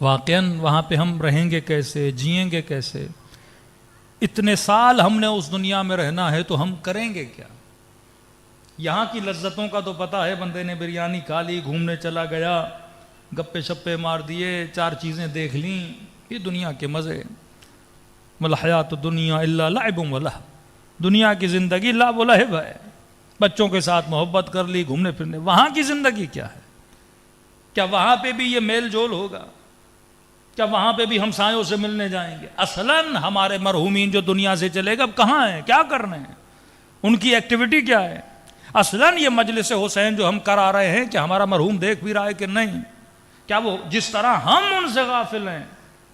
واقعاً وہاں پہ ہم رہیں گے کیسے، جئیں گے کیسے؟ اتنے سال ہم نے اس دنیا میں رہنا ہے تو ہم کریں گے کیا؟ یہاں کی لذتوں کا تو پتہ ہے، بندے نے بریانی کھا لی، گھومنے چلا گیا، گپے شپے مار دیے، چار چیزیں دیکھ لیں، یہ دنیا کے مزے۔ مَلْحَيَاتُ الدُّنْيَا إِلَّا لَعِبٌ وَلَهْوٌ، دنیا کی زندگی لعب و لہو ہے، بچوں کے ساتھ محبت کر لی، گھومنے پھرنے۔ وہاں کی زندگی کیا ہے؟ کیا وہاں پہ بھی یہ میل جول ہوگا؟ کیا وہاں پہ بھی ہمسایوں سے ملنے جائیں گے؟ اصلاً ہمارے مرحومین جو دنیا سے چلے گئے اب کہاں ہیں، کیا کر رہے ہیں، ان کی ایکٹیویٹی کیا ہے؟ اصلاً یہ مجلس حسین جو ہم کرا رہے ہیں کیا ہمارا مرحوم دیکھ بھی رہا ہے کہ نہیں؟ کیا وہ جس طرح ہم ان سے غافل ہیں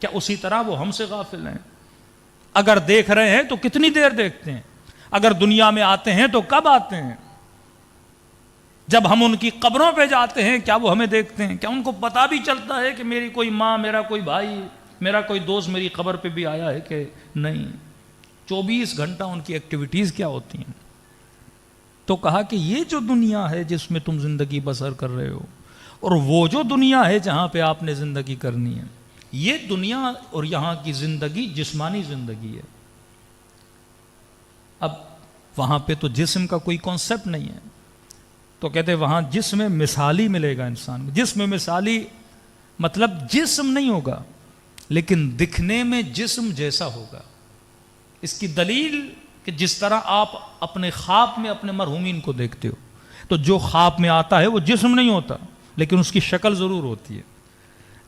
کیا اسی طرح وہ ہم سے غافل ہیں؟ اگر دیکھ رہے ہیں تو کتنی دیر دیکھتے ہیں؟ اگر دنیا میں آتے ہیں تو کب آتے ہیں؟ جب ہم ان کی قبروں پہ جاتے ہیں کیا وہ ہمیں دیکھتے ہیں؟ کیا ان کو پتہ بھی چلتا ہے کہ میری کوئی ماں، میرا کوئی بھائی، میرا کوئی دوست میری قبر پہ بھی آیا ہے کہ نہیں؟ 24 گھنٹہ ان کی ایکٹیویٹیز کیا ہوتی ہیں؟ تو کہا کہ یہ جو دنیا ہے جس میں تم زندگی بسر کر رہے ہو، اور وہ جو دنیا ہے جہاں پہ آپ نے زندگی کرنی ہے، یہ دنیا اور یہاں کی زندگی جسمانی زندگی ہے۔ اب وہاں پہ تو جسم کا کوئی کانسیپٹ نہیں ہے، تو کہتے وہاں جسم مثالی ملے گا انسان کو۔ جسم مثالی مطلب جسم نہیں ہوگا لیکن دکھنے میں جسم جیسا ہوگا۔ اس کی دلیل کہ جس طرح آپ اپنے خواب میں اپنے مرحومین کو دیکھتے ہو تو جو خواب میں آتا ہے وہ جسم نہیں ہوتا لیکن اس کی شکل ضرور ہوتی ہے۔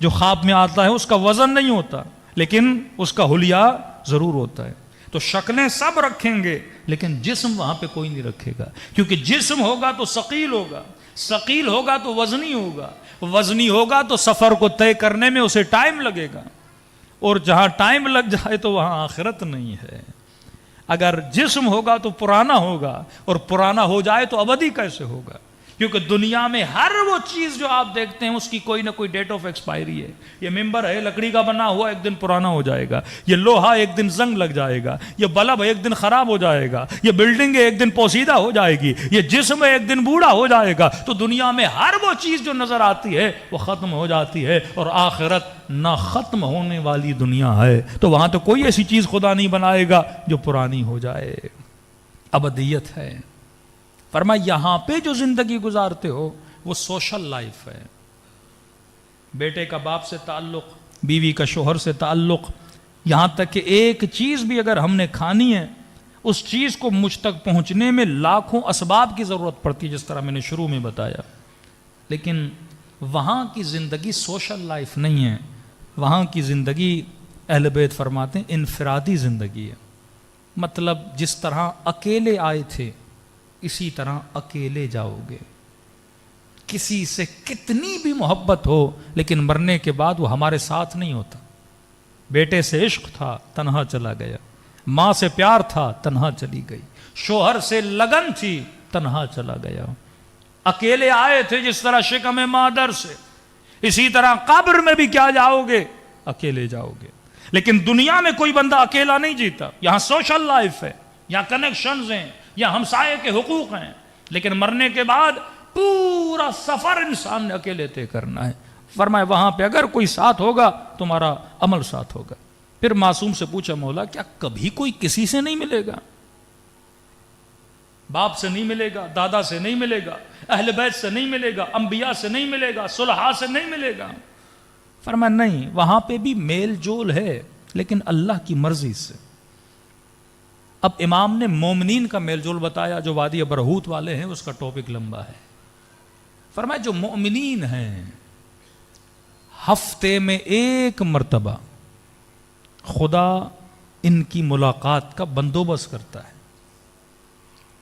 جو خواب میں آتا ہے اس کا وزن نہیں ہوتا لیکن اس کا حلیہ ضرور ہوتا ہے۔ تو شکلیں سب رکھیں گے لیکن جسم وہاں پہ کوئی نہیں رکھے گا، کیونکہ جسم ہوگا تو ثقیل ہوگا، ثقیل ہوگا تو وزنی ہوگا، وزنی ہوگا تو سفر کو طے کرنے میں اسے ٹائم لگے گا، اور جہاں ٹائم لگ جائے تو وہاں آخرت نہیں ہے۔ اگر جسم ہوگا تو پرانا ہوگا، اور پرانا ہو جائے تو ابدی کیسے ہوگا؟ کیونکہ دنیا میں ہر وہ چیز جو آپ دیکھتے ہیں اس کی کوئی نہ کوئی ڈیٹ آف ایکسپائری ہے. یہ ممبر ہے لکڑی کا بنا ہوا، ایک دن پرانا ہو جائے گا. یہ لوہا ایک دن زنگ لگ جائے گا. یہ بلب ایک دن خراب ہو جائے گا. یہ بلڈنگ ایک دن پوسیدہ ہو جائے گی. یہ جسم ایک دن بوڑھا ہو جائے گا. تو دنیا میں ہر وہ چیز جو نظر آتی ہے وہ ختم ہو جاتی ہے، اور آخرت نہ ختم ہونے والی دنیا ہے. تو وہاں تو کوئی ایسی چیز خدا نہیں بنائے گا جو پرانی ہو جائے. ابدیت ہے. فرمایا یہاں پہ جو زندگی گزارتے ہو وہ سوشل لائف ہے. بیٹے کا باپ سے تعلق، بیوی کا شوہر سے تعلق، یہاں تک کہ ایک چیز بھی اگر ہم نے کھانی ہے اس چیز کو مجھ تک پہنچنے میں لاکھوں اسباب کی ضرورت پڑتی ہے، جس طرح میں نے شروع میں بتایا. لیکن وہاں کی زندگی سوشل لائف نہیں ہے. وہاں کی زندگی اہل بیت فرماتے ہیں انفرادی زندگی ہے. مطلب جس طرح اکیلے آئے تھے اسی طرح اکیلے جاؤ گے. کسی سے کتنی بھی محبت ہو لیکن مرنے کے بعد وہ ہمارے ساتھ نہیں ہوتا. بیٹے سے عشق تھا تنہا چلا گیا، ماں سے پیار تھا تنہا چلی گئی، شوہر سے لگن تھی تنہا چلا گیا. اکیلے آئے تھے جس طرح شکم مادر سے، اسی طرح قبر میں بھی کیا جاؤ گے؟ اکیلے جاؤ گے. لیکن دنیا میں کوئی بندہ اکیلا نہیں جیتا. یہاں سوشل لائف ہے، یہاں کنیکشنز ہیں، یا ہمسائے کے حقوق ہیں. لیکن مرنے کے بعد پورا سفر انسان نے اکیلے طے کرنا ہے. فرمایا وہاں پہ اگر کوئی ساتھ ہوگا تمہارا عمل ساتھ ہوگا. پھر معصوم سے پوچھا مولا کیا کبھی کوئی کسی سے نہیں ملے گا؟ باپ سے نہیں ملے گا، دادا سے نہیں ملے گا، اہل بیت سے نہیں ملے گا، انبیاء سے نہیں ملے گا، صلحاء سے نہیں ملے گا. فرمایا نہیں، وہاں پہ بھی میل جول ہے لیکن اللہ کی مرضی سے. اب امام نے مومنین کا میل جول بتایا جو وادی برہوت والے ہیں، اس کا ٹاپک لمبا ہے. فرمایا جو مومنین ہیں ہفتے میں ایک مرتبہ خدا ان کی ملاقات کا بندوبست کرتا ہے.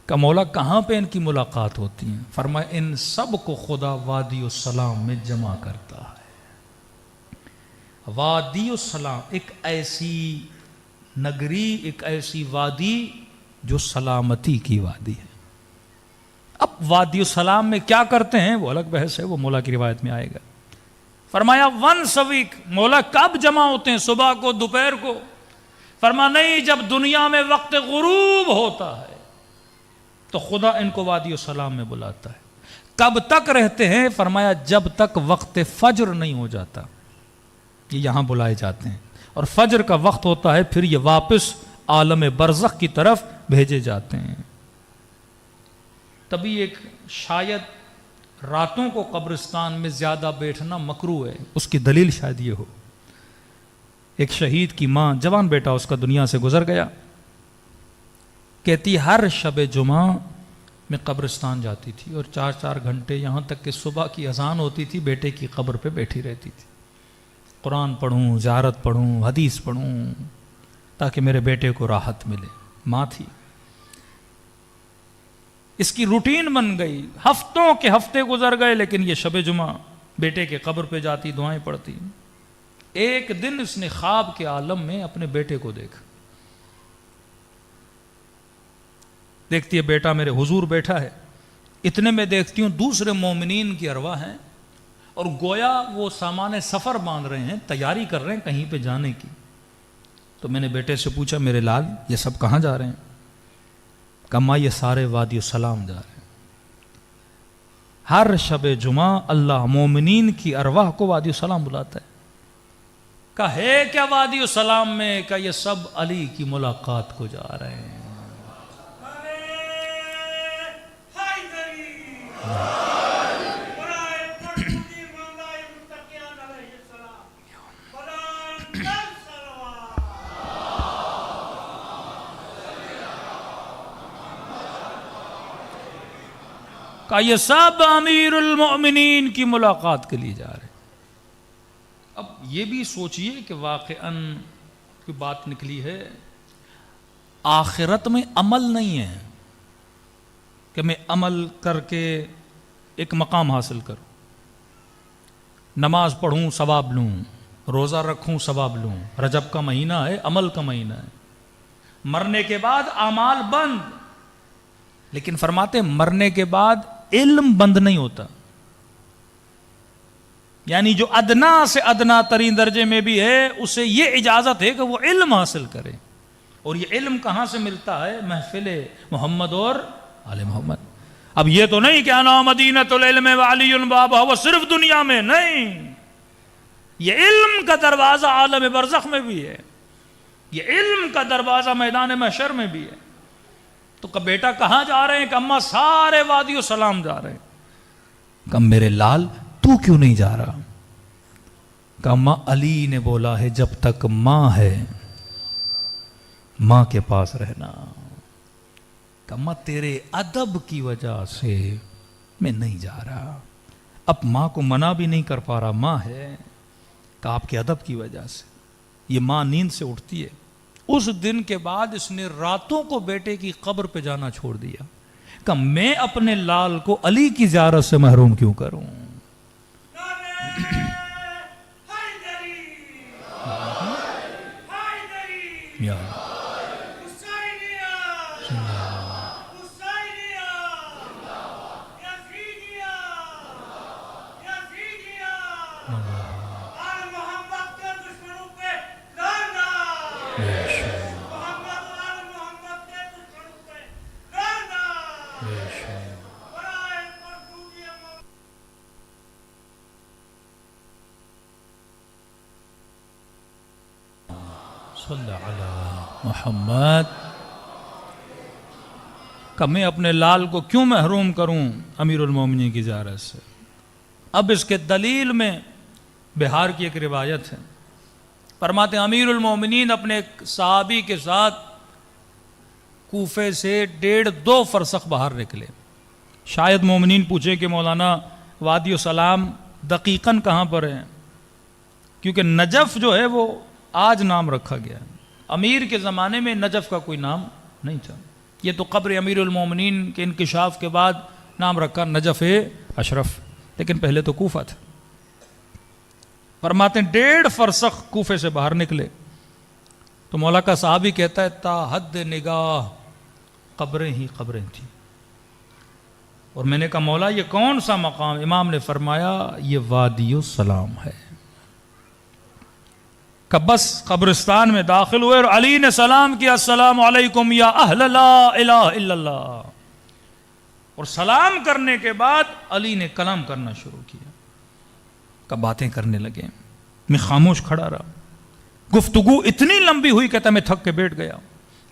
کہ مولا کہاں پہ ان کی ملاقات ہوتی ہیں؟ فرمایا ان سب کو خدا وادی السلام میں جمع کرتا ہے. وادی السلام ایک ایسی نگری، ایک ایسی وادی جو سلامتی کی وادی ہے. اب وادی السلام میں کیا کرتے ہیں وہ الگ بحث ہے، وہ مولا کی روایت میں آئے گا. فرمایا ونس ویک. مولا کب جمع ہوتے ہیں؟ صبح کو، دوپہر کو؟ فرمایا نہیں، جب دنیا میں وقت غروب ہوتا ہے تو خدا ان کو وادی السلام میں بلاتا ہے. کب تک رہتے ہیں؟ فرمایا جب تک وقت فجر نہیں ہو جاتا یہ یہاں بلائے جاتے ہیں، اور فجر کا وقت ہوتا ہے پھر یہ واپس عالم برزخ کی طرف بھیجے جاتے ہیں. تبھی ایک شاید راتوں کو قبرستان میں زیادہ بیٹھنا مکروہ ہے، اس کی دلیل شاید یہ ہو. ایک شہید کی ماں، جوان بیٹا اس کا دنیا سے گزر گیا، کہتی ہر شب جمعہ میں قبرستان جاتی تھی اور 4-4 گھنٹے یہاں تک کہ صبح کی اذان ہوتی تھی بیٹے کی قبر پہ بیٹھی رہتی تھی. قرآن پڑھوں، زیارت پڑھوں، حدیث پڑھوں تاکہ میرے بیٹے کو راحت ملے. ماں تھی. اس کی روٹین بن گئی. ہفتوں کے ہفتے گزر گئے لیکن یہ شب جمعہ بیٹے کے قبر پہ جاتی، دعائیں پڑھتی. ایک دن اس نے خواب کے عالم میں اپنے بیٹے کو دیکھا. دیکھتی ہے بیٹا میرے حضور بیٹھا ہے. اتنے میں دیکھتی ہوں دوسرے مومنین کی ارواح ہیں اور گویا وہ سامان سفر باندھ رہے ہیں، تیاری کر رہے ہیں کہیں پہ جانے کی. تو میں نے بیٹے سے پوچھا میرے لال یہ سب کہاں جا رہے ہیں؟ کہا یہ سارے وادی السلام جا رہے ہیں. ہر شب جمعہ اللہ مومنین کی ارواح کو وادی السلام بلاتا ہے. کہا ہے کیا وادی السلام میں؟ کہا یہ سب علی کی ملاقات کو جا رہے ہیں. کہ یہ سب امیر المؤمنین کی ملاقات کے لیے جا رہے ہیں. اب یہ بھی سوچئے کہ واقعاً کوئی بات نکلی ہے. آخرت میں عمل نہیں ہے کہ میں عمل کر کے ایک مقام حاصل کروں، نماز پڑھوں ثواب لوں، روزہ رکھوں ثواب لوں. رجب کا مہینہ ہے، عمل کا مہینہ ہے. مرنے کے بعد اعمال بند. لیکن فرماتے مرنے کے بعد علم بند نہیں ہوتا، یعنی جو ادنا سے ادنا ترین درجے میں بھی ہے اسے یہ اجازت ہے کہ وہ علم حاصل کرے. اور یہ علم کہاں سے ملتا ہے؟ محفل محمد اور آل محمد. اب یہ تو نہیں کہ انا مدینۃ العلم وعلی بابہ، وہ صرف دنیا میں نہیں، یہ علم کا دروازہ عالم برزخ میں بھی ہے، یہ علم کا دروازہ میدان محشر میں بھی ہے. تو کہ بیٹا کہاں جا رہے ہیں؟ کہ اماں سارے وادی السلام جا رہے ہیں. کہ میرے لال تو کیوں نہیں جا رہا؟ کہ اماں علی نے بولا ہے جب تک ماں ہے ماں کے پاس رہنا. کہ اماں تیرے ادب کی وجہ سے میں نہیں جا رہا. اب ماں کو منع بھی نہیں کر پا رہا، ماں ہے. کہ آپ کے ادب کی وجہ سے یہ ماں نیند سے اٹھتی ہے. اس دن کے بعد اس نے راتوں کو بیٹے کی قبر پہ جانا چھوڑ دیا. کہ میں اپنے لال کو علی کی زیارت سے محروم کیوں کروں؟ یا صلی علی محمد. کہ میں اپنے لال کو کیوں محروم کروں امیر المومنین کی زیارت سے؟ اب اس کے دلیل میں بہار کی ایک روایت ہے. فرماتے ہیں امیر المومنین اپنے ایک صحابی کے ساتھ کوفے سے 1.5-2 فرسخ باہر نکلے. شاید مومنین پوچھے کہ مولانا وادی السلام دقیقاً کہاں پر ہے؟ کیونکہ نجف جو ہے وہ آج نام رکھا گیا ہے، امیر کے زمانے میں نجف کا کوئی نام نہیں تھا. یہ تو قبر امیر المومنین کے انکشاف کے بعد نام رکھا نجف اشرف، لیکن پہلے تو کوفہ تھا. فرماتے ہیں 1.5 فرسخ کوفے سے باہر نکلے تو مولا کا صحابی کہتا ہے تا حد نگاہ قبریں ہی قبریں تھیں. اور میں نے کہا مولا یہ کون سا مقام؟ امام نے فرمایا یہ وادی السلام ہے. کہ بس قبرستان میں داخل ہوئے اور علی نے سلام کیا السلام علیکم یا اہل لا الہ الا اللہ. اور سلام کرنے کے بعد علی نے کلام کرنا شروع کیا. کہ باتیں کرنے لگے، میں خاموش کھڑا رہا. گفتگو اتنی لمبی ہوئی کہتا میں تھک کے بیٹھ گیا.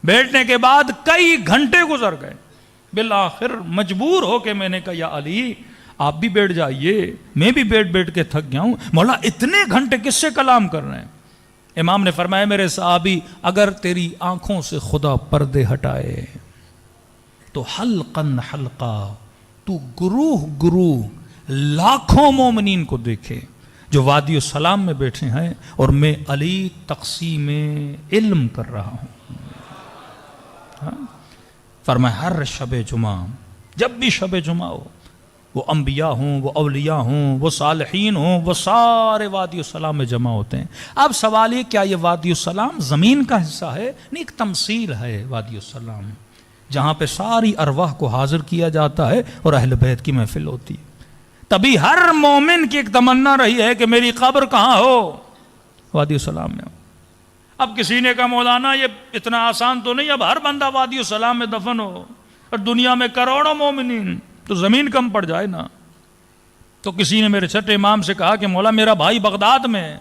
بیٹھنے کے بعد کئی گھنٹے گزر گئے. بالآخر مجبور ہو کے میں نے کہا یا علی آپ بھی بیٹھ جائیے، میں بھی بیٹھ کے تھک گیا ہوں. مولا اتنے گھنٹے کس سے کلام کر رہے ہیں؟ امام نے فرمایا میرے صحابی اگر تیری آنکھوں سے خدا پردے ہٹائے تو حلقاً حلقہ تو گروہ گروہ لاکھوں مومنین کو دیکھے جو وادی السلام میں بیٹھے ہیں اور میں علی تقسیم علم کر رہا ہوں. فرمایا ہر شب جمعہ، جب بھی شب جمعہ ہو، وہ انبیاء ہوں، وہ اولیاء ہوں، وہ صالحین ہوں، وہ سارے وادی السلام میں جمع ہوتے ہیں. اب سوال یہ کیا یہ وادی السلام زمین کا حصہ ہے؟ نہیں، ایک تمثیل ہے وادی السلام جہاں پہ ساری ارواح کو حاضر کیا جاتا ہے اور اہل بیت کی محفل ہوتی ہے. تبھی ہر مومن کی ایک تمنا رہی ہے کہ میری قبر کہاں ہو؟ وادی السلام میں. اب کسی نے کہا مولانا یہ اتنا آسان تو نہیں، اب ہر بندہ وادی السلام میں دفن ہو اور دنیا میں کروڑوں مومنین، تو زمین کم پڑ جائے نا. تو کسی نے میرے چھٹے امام سے کہا کہ مولا میرا بھائی بغداد میں ہے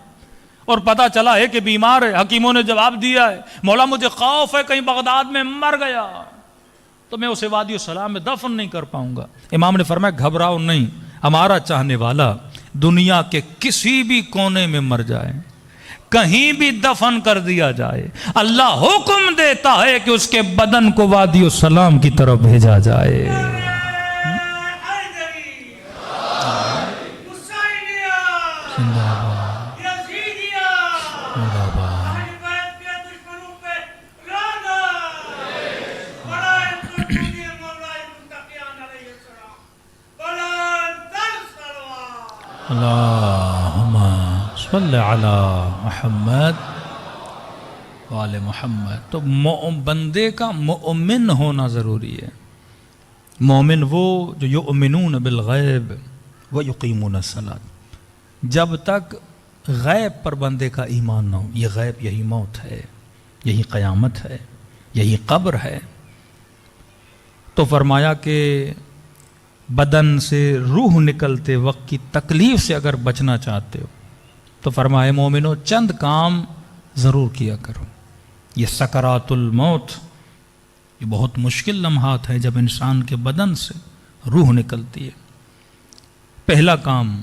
اور پتہ چلا ہے کہ بیمار ہے. حکیموں نے جواب دیا ہے مولا مجھے خوف ہے کہیں بغداد میں مر گیا تو میں اسے وادی السلام میں دفن نہیں کر پاؤں گا. امام نے فرمایا گھبراؤ نہیں، ہمارا چاہنے والا دنیا کے کسی بھی کونے میں مر جائے، کہیں بھی دفن کر دیا جائے، اللہ حکم دیتا ہے کہ اس کے بدن کو وادی السلام کی طرف بھیجا جائے. اللہم صلی علی محمد وآل محمد. تو بندے کا مؤمن ہونا ضروری ہے. مومن وہ جو یؤمنون بالغیب ویقیمون الصلاۃ، جب تک غیب پر بندے کا ایمان نہ ہو. یہ غیب یہی موت ہے، یہی قیامت ہے، یہی قبر ہے. تو فرمایا کہ بدن سے روح نکلتے وقت کی تکلیف سے اگر بچنا چاہتے ہو تو فرمایا مومنو چند کام ضرور کیا کرو. یہ سکرات الموت، یہ بہت مشکل لمحات ہیں جب انسان کے بدن سے روح نکلتی ہے. پہلا کام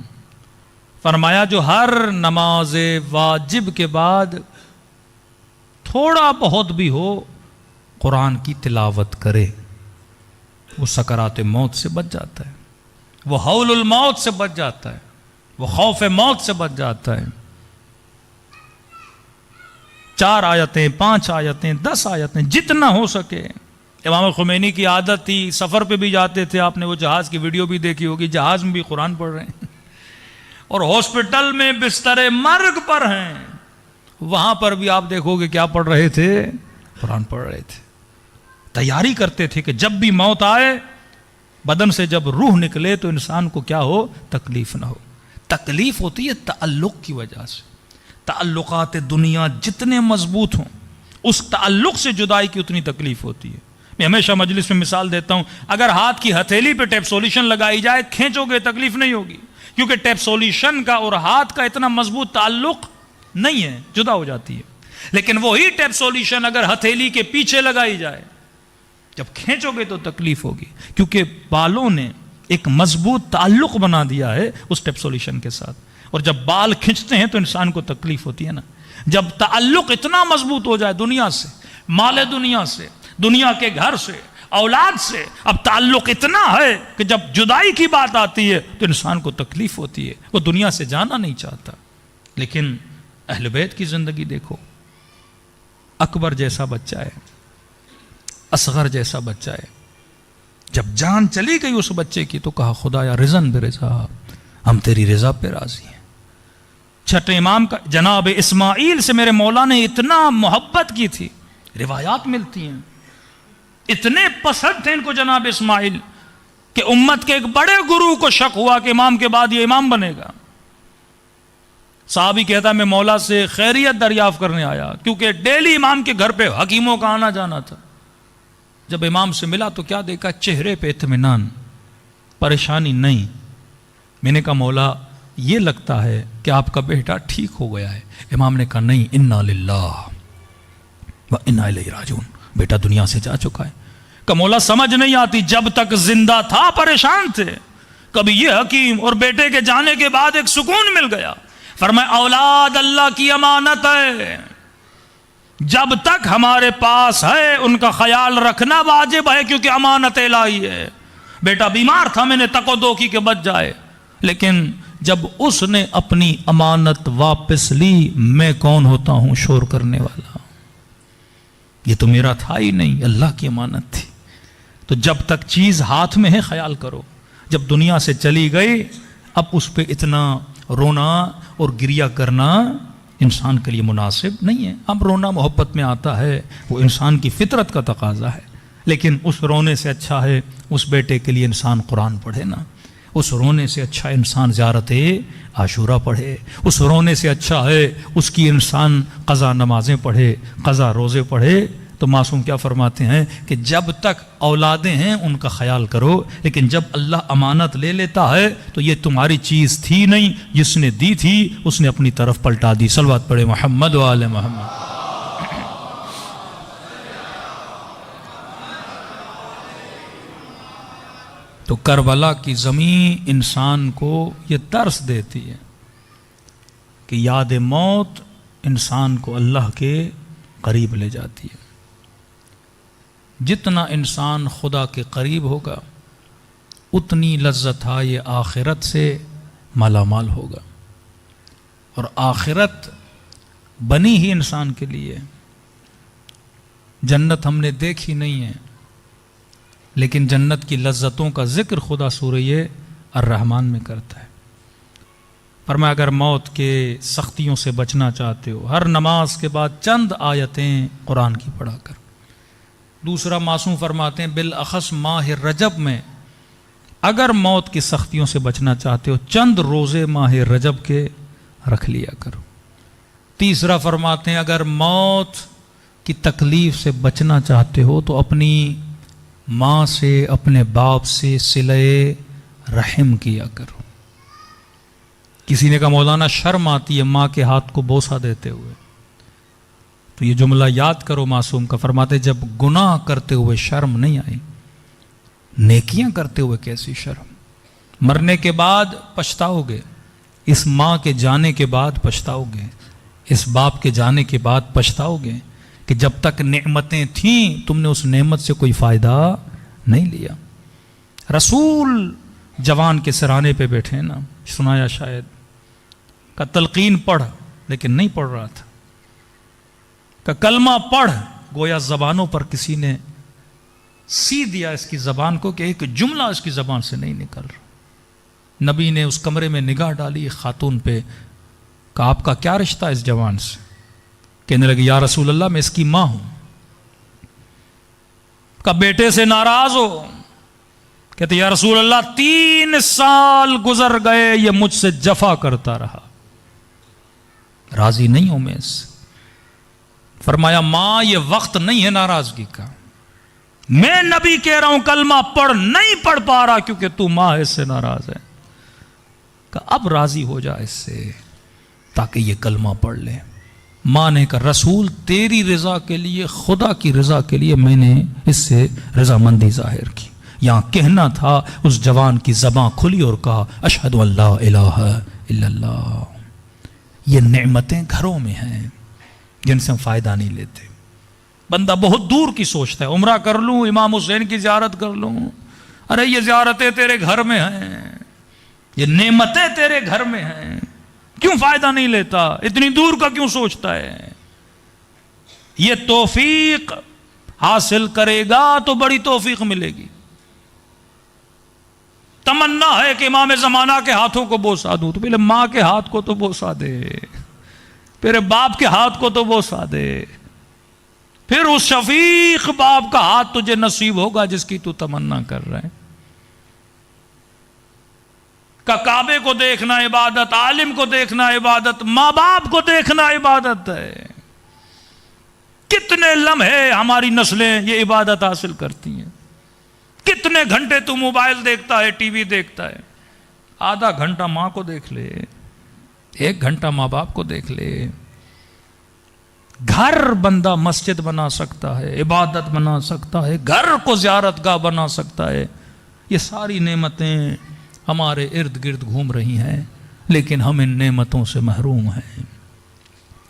فرمایا جو ہر نماز واجب کے بعد تھوڑا بہت بھی ہو قرآن کی تلاوت کرے، وہ سکرات موت سے بچ جاتا ہے، وہ ہول الموت سے بچ جاتا ہے، وہ خوف موت سے بچ جاتا ہے. 4 آیتیں، 5 آیتیں، 10 آیتیں، جتنا ہو سکے. امام خمینی کی عادت تھی، سفر پہ بھی جاتے تھے، آپ نے وہ جہاز کی ویڈیو بھی دیکھی ہوگی، جہاز میں بھی قرآن پڑھ رہے ہیں، اور ہاسپٹل میں بستر مرگ پر ہیں، وہاں پر بھی آپ دیکھو گے کیا پڑھ رہے تھے؟ قرآن پڑھ رہے تھے. تیاری کرتے تھے کہ جب بھی موت آئے، بدن سے جب روح نکلے تو انسان کو کیا ہو؟ تکلیف نہ ہو. تکلیف ہوتی ہے تعلق کی وجہ سے. تعلقات دنیا جتنے مضبوط ہوں، اس تعلق سے جدائی کی اتنی تکلیف ہوتی ہے. میں ہمیشہ مجلس میں مثال دیتا ہوں، اگر ہاتھ کی ہتھیلی پہ ٹیپ سولوشن لگائی جائے، کھینچو گے تکلیف نہیں ہوگی، کیونکہ ٹیپ سولوشن کا اور ہاتھ کا اتنا مضبوط تعلق نہیں ہے، جدا ہو جاتی ہے. لیکن وہی ٹیپ سولوشن اگر ہتھیلی کے پیچھے لگائی جائے، جب کھینچو گے تو تکلیف ہوگی، کیونکہ بالوں نے ایک مضبوط تعلق بنا دیا ہے اس ٹیپ سولوشن کے ساتھ. اور جب بال کھینچتے ہیں تو انسان کو تکلیف ہوتی ہے نا. جب تعلق اتنا مضبوط ہو جائے دنیا سے، مال دنیا سے، دنیا کے گھر سے، اولاد سے، اب تعلق اتنا ہے کہ جب جدائی کی بات آتی ہے تو انسان کو تکلیف ہوتی ہے، وہ دنیا سے جانا نہیں چاہتا. لیکن اہل بیت کی زندگی دیکھو، اکبر جیسا بچہ ہے، اصغر جیسا بچہ ہے، جب جان چلی گئی اس بچے کی تو کہا خدایا رضن برضا، ہم تیری رضا پہ راضی ہیں. چھٹے امام کا جناب اسماعیل سے میرے مولا نے اتنا محبت کی تھی، روایات ملتی ہیں اتنے پسند تھے ان کو جناب اسماعیل کہ امت کے ایک بڑے گرو کو شک ہوا کہ امام کے بعد یہ امام بنے گا. صحابی کہتا ہے میں مولا سے خیریت دریافت کرنے آیا، کیونکہ ڈیلی امام کے گھر پہ حکیموں کا آنا جانا تھا. جب امام سے ملا تو کیا دیکھا؟ چہرے پہ اطمینان، پریشانی نہیں. میں نے کہا مولا یہ لگتا ہے کہ آپ کا بیٹا ٹھیک ہو گیا ہے. امام نے کہا نہیں، انا للہ و انا الیہ راجعون، بیٹا دنیا سے جا چکا ہے. کہ مولا سمجھ نہیں آتی، جب تک زندہ تھا پریشان تھے، کبھی یہ حکیم، اور بیٹے کے جانے کے بعد ایک سکون مل گیا. فرمایا اولاد اللہ کی امانت ہے، جب تک ہمارے پاس ہے ان کا خیال رکھنا واجب ہے، کیونکہ امانت الہی ہے. بیٹا بیمار تھا، میں نے تک و دو کی کہ بچ جائے، لیکن جب اس نے اپنی امانت واپس لی، میں کون ہوتا ہوں شور کرنے والا؟ یہ تو میرا تھا ہی نہیں، اللہ کی امانت تھی. تو جب تک چیز ہاتھ میں ہے خیال کرو. جب دنیا سے چلی گئی، اب اس پہ اتنا رونا اور گریہ کرنا انسان کے لیے مناسب نہیں ہے. اب رونا محبت میں آتا ہے، وہ انسان کی فطرت کا تقاضا ہے، لیکن اس رونے سے اچھا ہے اس بیٹے کے لیے انسان قرآن پڑھے نا. اس رونے سے اچھا انسان زیارت عاشورہ پڑھے. اس رونے سے اچھا ہے اس کی انسان قضا نمازیں پڑھے، قضا روزے پڑھے. تو معصوم کیا فرماتے ہیں کہ جب تک اولادیں ہیں ان کا خیال کرو، لیکن جب اللہ امانت لے لیتا ہے تو یہ تمہاری چیز تھی نہیں، جس نے دی تھی اس نے اپنی طرف پلٹا دی. صلوات پڑھے محمد و آل محمد. تو کربلا کی زمین انسان کو یہ درس دیتی ہے کہ یاد موت انسان کو اللہ کے قریب لے جاتی ہے. جتنا انسان خدا کے قریب ہوگا اتنی لذت یہ آخرت سے مالا مال ہوگا. اور آخرت بنی ہی انسان کے لیے. جنت ہم نے دیکھی نہیں ہے، لیکن جنت کی لذتوں کا ذکر خدا سورہ الرحمن میں کرتا ہے. فرمایا اگر موت کے سختیوں سے بچنا چاہتے ہو، ہر نماز کے بعد چند آیتیں قرآن کی پڑھا کر. دوسرا معصوم فرماتے ہیں بالاخص ماہ رجب میں اگر موت کی سختیوں سے بچنا چاہتے ہو چند روزے ماہ رجب کے رکھ لیا کرو۔ تیسرا فرماتے ہیں اگر موت کی تکلیف سے بچنا چاہتے ہو تو اپنی ماں سے اپنے باپ سے صلہ رحم کیا کرو۔ کسی نے کہا مولانا شرم آتی ہے ماں کے ہاتھ کو بوسہ دیتے ہوئے، تو یہ جملہ یاد کرو معصوم کا، فرماتے جب گناہ کرتے ہوئے شرم نہیں آئی، نیکیاں کرتے ہوئے کیسی شرم؟ مرنے کے بعد پچھتاؤ گے، اس ماں کے جانے کے بعد پچھتاؤ گے، اس باپ کے جانے کے بعد پچھتاؤ گے کہ جب تک نعمتیں تھیں تم نے اس نعمت سے کوئی فائدہ نہیں لیا۔ رسول جوان کے سرانے پہ بیٹھے نا، سنایا شاید، کہ تلقین پڑھ، لیکن نہیں پڑھ رہا تھا، کہ کلمہ پڑھ، گویا زبانوں پر کسی نے سی دیا اس کی زبان کو کہ ایک جملہ اس کی زبان سے نہیں نکل رہا۔ نبی نے اس کمرے میں نگاہ ڈالی خاتون پہ، کہ آپ کا کیا رشتہ اس جوان سے؟ کہنے لگے یا رسول اللہ میں اس کی ماں ہوں۔ کہ بیٹے سے ناراض ہو؟ کہتے یا رسول اللہ 3 سال گزر گئے یہ مجھ سے جفا کرتا رہا، راضی نہیں ہوں میں اس سے۔ فرمایا ماں یہ وقت نہیں ہے ناراضگی کا، میں نبی کہہ رہا ہوں کلمہ پڑھ، نہیں پڑھ پا رہا کیونکہ تو ماں اس سے ناراض ہے، کہ اب راضی ہو جا اس سے تاکہ یہ کلمہ پڑھ لے۔ ماں نے کہا رسول تیری رضا کے لیے، خدا کی رضا کے لیے میں نے اس سے رضامندی ظاہر کی۔ یہاں کہنا تھا اس جوان کی زباں کھلی اور کہا اشہد ان لا الہ الا اللہ۔ یہ نعمتیں گھروں میں ہیں جن سے ہم فائدہ نہیں لیتے۔ بندہ بہت دور کی سوچتا ہے، عمرہ کر لوں، امام حسین کی زیارت کر لوں، ارے یہ زیارتیں تیرے گھر میں ہیں، یہ نعمتیں تیرے گھر میں ہیں، کیوں فائدہ نہیں لیتا؟ اتنی دور کا کیوں سوچتا ہے؟ یہ توفیق حاصل کرے گا تو بڑی توفیق ملے گی۔ تمنا ہے کہ امام زمانہ کے ہاتھوں کو بوسا دوں، تو پہلے ماں کے ہاتھ کو تو بوسا دے، پھر باپ کے ہاتھ کو تو بوسا دے، پھر اس شفیق باپ کا ہاتھ تجھے نصیب ہوگا جس کی تو تمنا کر رہا ہے۔ کعبے کو دیکھنا عبادت، عالم کو دیکھنا عبادت، ماں باپ کو دیکھنا عبادت ہے۔ کتنے لمحے ہماری نسلیں یہ عبادت حاصل کرتی ہیں، کتنے گھنٹے تو موبائل دیکھتا ہے، ٹی وی دیکھتا ہے، آدھا گھنٹہ ماں کو دیکھ لے، 1 گھنٹہ ماں باپ کو دیکھ لے۔ گھر بندہ مسجد بنا سکتا ہے، عبادت بنا سکتا ہے، گھر کو زیارت گاہ بنا سکتا ہے۔ یہ ساری نعمتیں ہمارے ارد گرد گھوم رہی ہیں، لیکن ہم ان نعمتوں سے محروم ہیں۔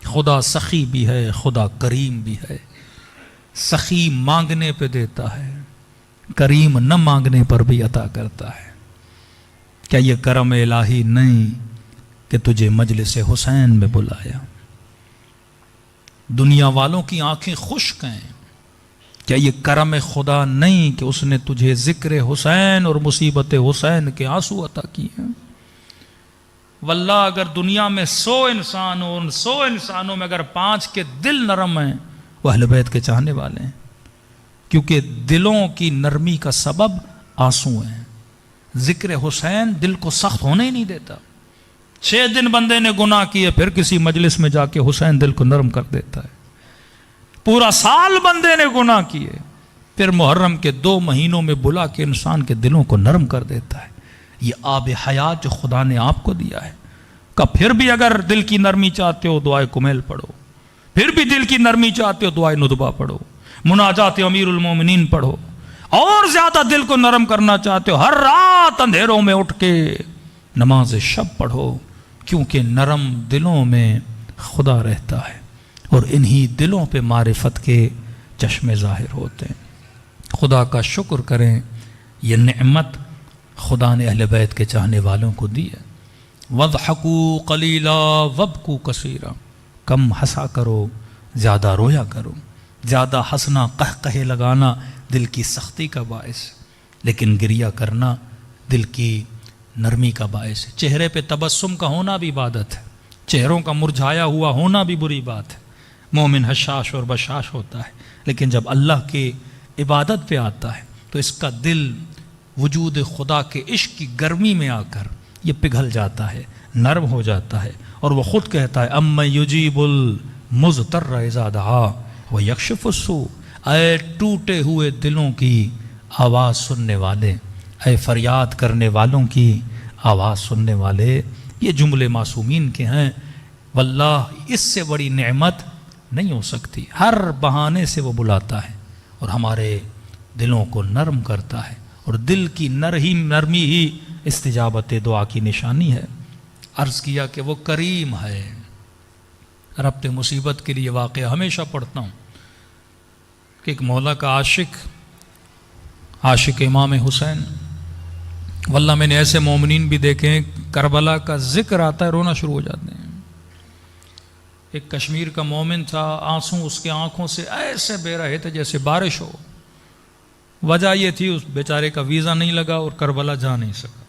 خدا سخی بھی ہے، خدا کریم بھی ہے۔ سخی مانگنے پہ دیتا ہے، کریم نہ مانگنے پر بھی عطا کرتا ہے۔ کیا یہ کرم الہی نہیں کہ تجھے مجلس حسین میں بلایا؟ دنیا والوں کی آنکھیں خشک ہیں، کیا یہ کرم خدا نہیں کہ اس نے تجھے ذکر حسین اور مصیبت حسین کے آنسو عطا کیے ہیں؟ واللہ اگر دنیا میں 100 انسان ہو، ان 100 انسانوں میں اگر 5 کے دل نرم ہیں، وہ اہل بیت کے چاہنے والے ہیں، کیونکہ دلوں کی نرمی کا سبب آنسو ہیں۔ ذکر حسین دل کو سخت ہونے ہی نہیں دیتا۔ 6 دن بندے نے گناہ کیے، پھر کسی مجلس میں جا کے حسین دل کو نرم کر دیتا ہے۔ پورا سال بندے نے گناہ کیے، پھر محرم کے 2 مہینوں میں بلا کے انسان کے دلوں کو نرم کر دیتا ہے۔ یہ آب حیات جو خدا نے آپ کو دیا ہے، کہ پھر بھی اگر دل کی نرمی چاہتے ہو دعائے کمیل پڑھو، پھر بھی دل کی نرمی چاہتے ہو دعائے ندبہ پڑھو، مناجات امیر المومنین پڑھو، اور زیادہ دل کو نرم کرنا چاہتے ہو ہر رات اندھیروں میں اٹھ کے نماز شب پڑھو، کیونکہ نرم دلوں میں خدا رہتا ہے اور انہی دلوں پہ معرفت کے چشمے ظاہر ہوتے ہیں۔ خدا کا شکر کریں، یہ نعمت خدا نے اہل بیت کے چاہنے والوں کو دی ہے۔ وَضْحَكُوا قَلِيلًا وَابْكُوا كَثِيرًا، کم ہنسا کرو، زیادہ رویا کرو۔ زیادہ ہنسنا، قہقہے لگانا دل کی سختی کا باعث، لیکن گریہ کرنا دل کی نرمی کا باعث ہے۔ چہرے پہ تبسم کا ہونا بھی عبادت ہے، چہروں کا مرجھایا ہوا ہونا بھی بری بات ہے۔ مومن حشاش اور بشاش ہوتا ہے، لیکن جب اللہ کے عبادت پہ آتا ہے تو اس کا دل وجود خدا کے عشق کی گرمی میں آ کر یہ پگھل جاتا ہے، نرم ہو جاتا ہے، اور وہ خود کہتا ہے اَمَّن يُجِيبُ الْمُضْطَرَّ إِذَا دَعَاهُ وَيَكْشِفُ السُّوءَ، اے ٹوٹے ہوئے دلوں کی آواز سننے والے، اے فریاد کرنے والوں کی آواز سننے والے. یہ جملے معصومین کے ہیں. واللہ اس سے بڑی نعمت نہیں ہو سکتی. ہر بہانے سے وہ بلاتا ہے اور ہمارے دلوں کو نرم کرتا ہے، اور دل کی نرمی ہی استجابت دعا کی نشانی ہے. عرض کیا کہ وہ کریم ہے. ربط مصیبت کے لیے واقعہ ہمیشہ پڑھتا ہوں کہ ایک مولا کا عاشق امام حسین، واللہ میں نے ایسے مومنین بھی دیکھے ہیں کربلا کا ذکر آتا ہے رونا شروع ہو جاتے ہیں. ایک کشمیر کا مومن تھا، آنسو اس کے آنکھوں سے ایسے بہ رہے تھے جیسے بارش ہو. وجہ یہ تھی اس بیچارے کا ویزا نہیں لگا اور کربلا جا نہیں سکا.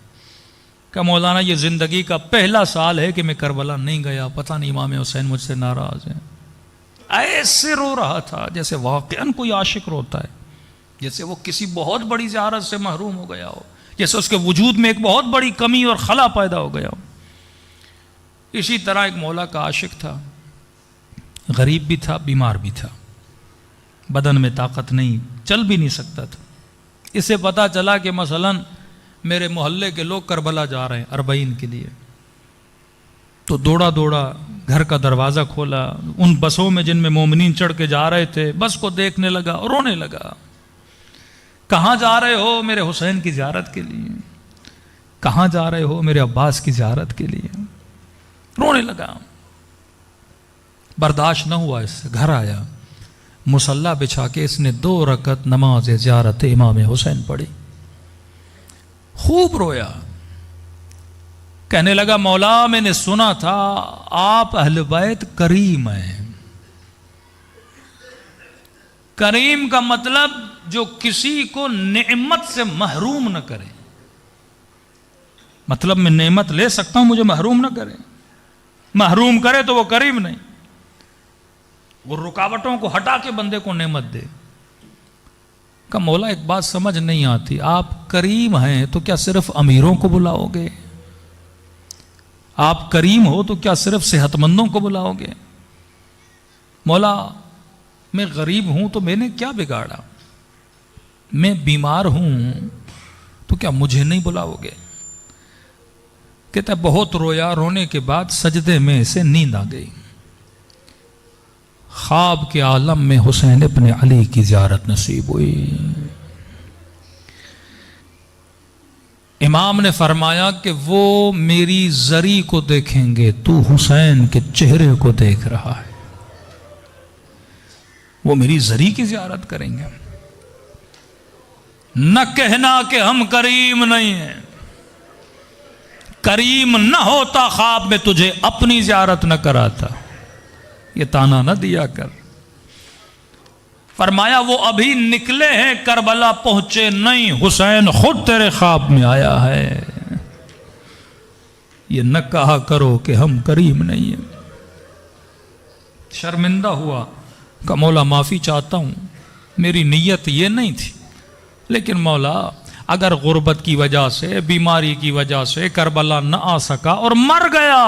کہ مولانا یہ زندگی کا پہلا سال ہے کہ میں کربلا نہیں گیا، پتہ نہیں امام حسین مجھ سے ناراض ہیں. ایسے رو رہا تھا جیسے واقعاً کوئی عاشق روتا ہے، جیسے وہ کسی بہت بڑی زیارت سے محروم ہو گیا ہو، جیسے اس کے وجود میں ایک بہت بڑی کمی اور خلا پیدا ہو گیا ہو. اسی طرح ایک مولا کا عاشق تھا، غریب بھی تھا، بیمار بھی تھا، بدن میں طاقت نہیں، چل بھی نہیں سکتا تھا. اسے پتا چلا کہ مثلاً میرے محلے کے لوگ کربلا جا رہے ہیں 40 کے لیے، تو دوڑا گھر کا دروازہ کھولا، ان بسوں میں جن میں مومنین چڑھ کے جا رہے تھے بس کو دیکھنے لگا اور رونے لگا. کہاں جا رہے ہو؟ میرے حسین کی زیارت کے لیے. کہاں جا رہے ہو؟ میرے عباس کی زیارت کے لیے. رونے لگا. برداشت نہ ہوا، اس سے گھر آیا، مصلی بچھا کے اس نے 2 رکعت نماز زیارت امام حسین پڑھی. خوب رویا. کہنے لگا مولا میں نے سنا تھا آپ اہل بیت کریم ہیں. کریم کا مطلب جو کسی کو نعمت سے محروم نہ کرے. مطلب میں نعمت لے سکتا ہوں، مجھے محروم نہ کرے. محروم کرے تو وہ کریم نہیں. وہ رکاوٹوں کو ہٹا کے بندے کو نعمت دے. کہ مولا ایک بات سمجھ نہیں آتی، آپ کریم ہیں تو کیا صرف امیروں کو بلاؤ گے؟ آپ کریم ہو تو کیا صرف صحت مندوں کو بلاؤ گے؟ مولا میں غریب ہوں تو میں نے کیا بگاڑا؟ میں بیمار ہوں تو کیا مجھے نہیں بلاؤ گے؟ کہتا بہت رویا. رونے کے بعد سجدے میں اسے نیند آ گئی. خواب کے عالم میں حسین ابن علی کی زیارت نصیب ہوئی. امام نے فرمایا کہ وہ میری زری کو دیکھیں گے، تو حسین کے چہرے کو دیکھ رہا ہے. وہ میری زری کی زیارت کریں گے. نہ کہنا کہ ہم کریم نہیں ہیں. کریم نہ ہوتا خواب میں تجھے اپنی زیارت نہ کراتا. یہ تانا نہ دیا کر. فرمایا وہ ابھی نکلے ہیں، کربلا پہنچے نہیں، حسین خود تیرے خواب میں آیا ہے. یہ نہ کہا کرو کہ ہم کریم نہیں ہیں. شرمندہ ہوا کہ مولا معافی چاہتا ہوں، میری نیت یہ نہیں تھی، لیکن مولا اگر غربت کی وجہ سے، بیماری کی وجہ سے کربلا نہ آ سکا اور مر گیا،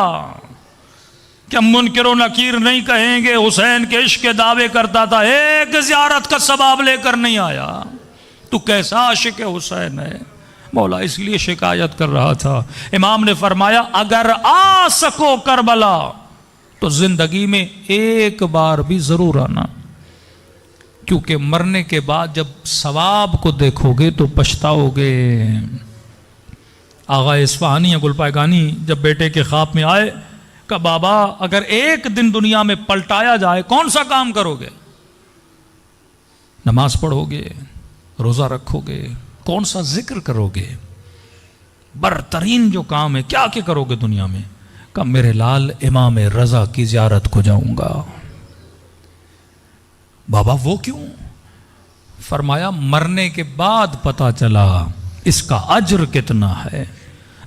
کیا منکر و نکیر نہیں کہیں گے حسین کے عشق کے دعوے کرتا تھا، ایک زیارت کا ثواب لے کر نہیں آیا، تو کیسا عاشق حسین ہے؟ مولا اس لیے شکایت کر رہا تھا. امام نے فرمایا اگر آ سکو کربلا تو زندگی میں ایک بار بھی ضرور آنا، کیونکہ مرنے کے بعد جب ثواب کو دیکھو گے تو پچھتاؤ گے. آغا اصفہانی گل پائگانی جب بیٹے کے خواب میں آئے کہ بابا اگر ایک دن دنیا میں پلٹایا جائے کون سا کام کرو گے؟ نماز پڑھو گے، روزہ رکھو گے، کون سا ذکر کرو گے؟ برترین جو کام ہے کیا کرو گے دنیا میں؟ کہ میرے لال امام رضا کی زیارت کو جاؤں گا. بابا وہ کیوں؟ فرمایا مرنے کے بعد پتا چلا اس کا اجر کتنا ہے.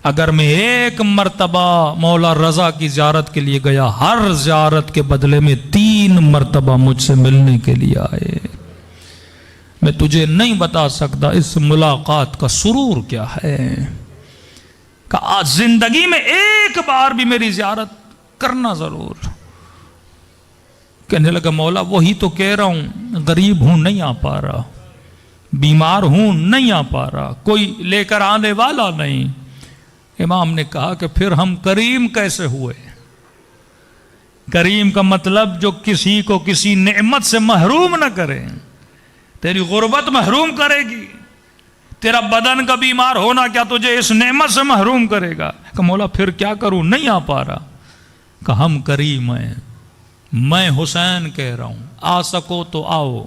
اگر میں ایک مرتبہ مولا رضا کی زیارت کے لیے گیا، ہر زیارت کے بدلے میں 3 مرتبہ مجھ سے ملنے کے لیے آئے. میں تجھے نہیں بتا سکتا اس ملاقات کا سرور کیا ہے کہ آج زندگی میں ایک بار بھی میری زیارت کرنا ضرور. کہنے لگا مولا وہی تو کہہ رہا ہوں، غریب ہوں نہیں آ پا رہا، بیمار ہوں نہیں آ پا رہا، کوئی لے کر آنے والا نہیں. امام نے کہا کہ پھر ہم کریم کیسے ہوئے؟ کریم کا مطلب جو کسی کو کسی نعمت سے محروم نہ کرے. تیری غربت محروم کرے گی، تیرا بدن کا بیمار ہونا کیا تجھے اس نعمت سے محروم کرے گا؟ کہ مولا پھر کیا کروں، نہیں آ پا رہا. کہ ہم کریم ہیں، میں حسین کہہ رہا ہوں آ سکو تو آؤ،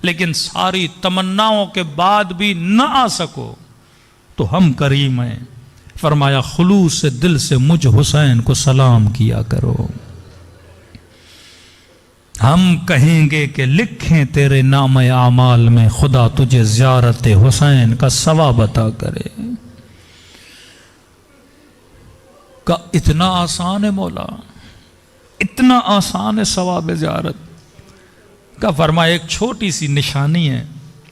لیکن ساری تمناؤں کے بعد بھی نہ آ سکو تو ہم کریم ہیں. فرمایا خلوص سے دل سے مجھ حسین کو سلام کیا کرو. ہم کہیں گے کہ لکھیں تیرے نام اعمال میں، خدا تجھے زیارت حسین کا ثواب عطا کرے. کہ اتنا آسان ہے مولا، اتنا آسان ہے ثواب زیارت کا؟ فرمایا ایک چھوٹی سی نشانی ہے،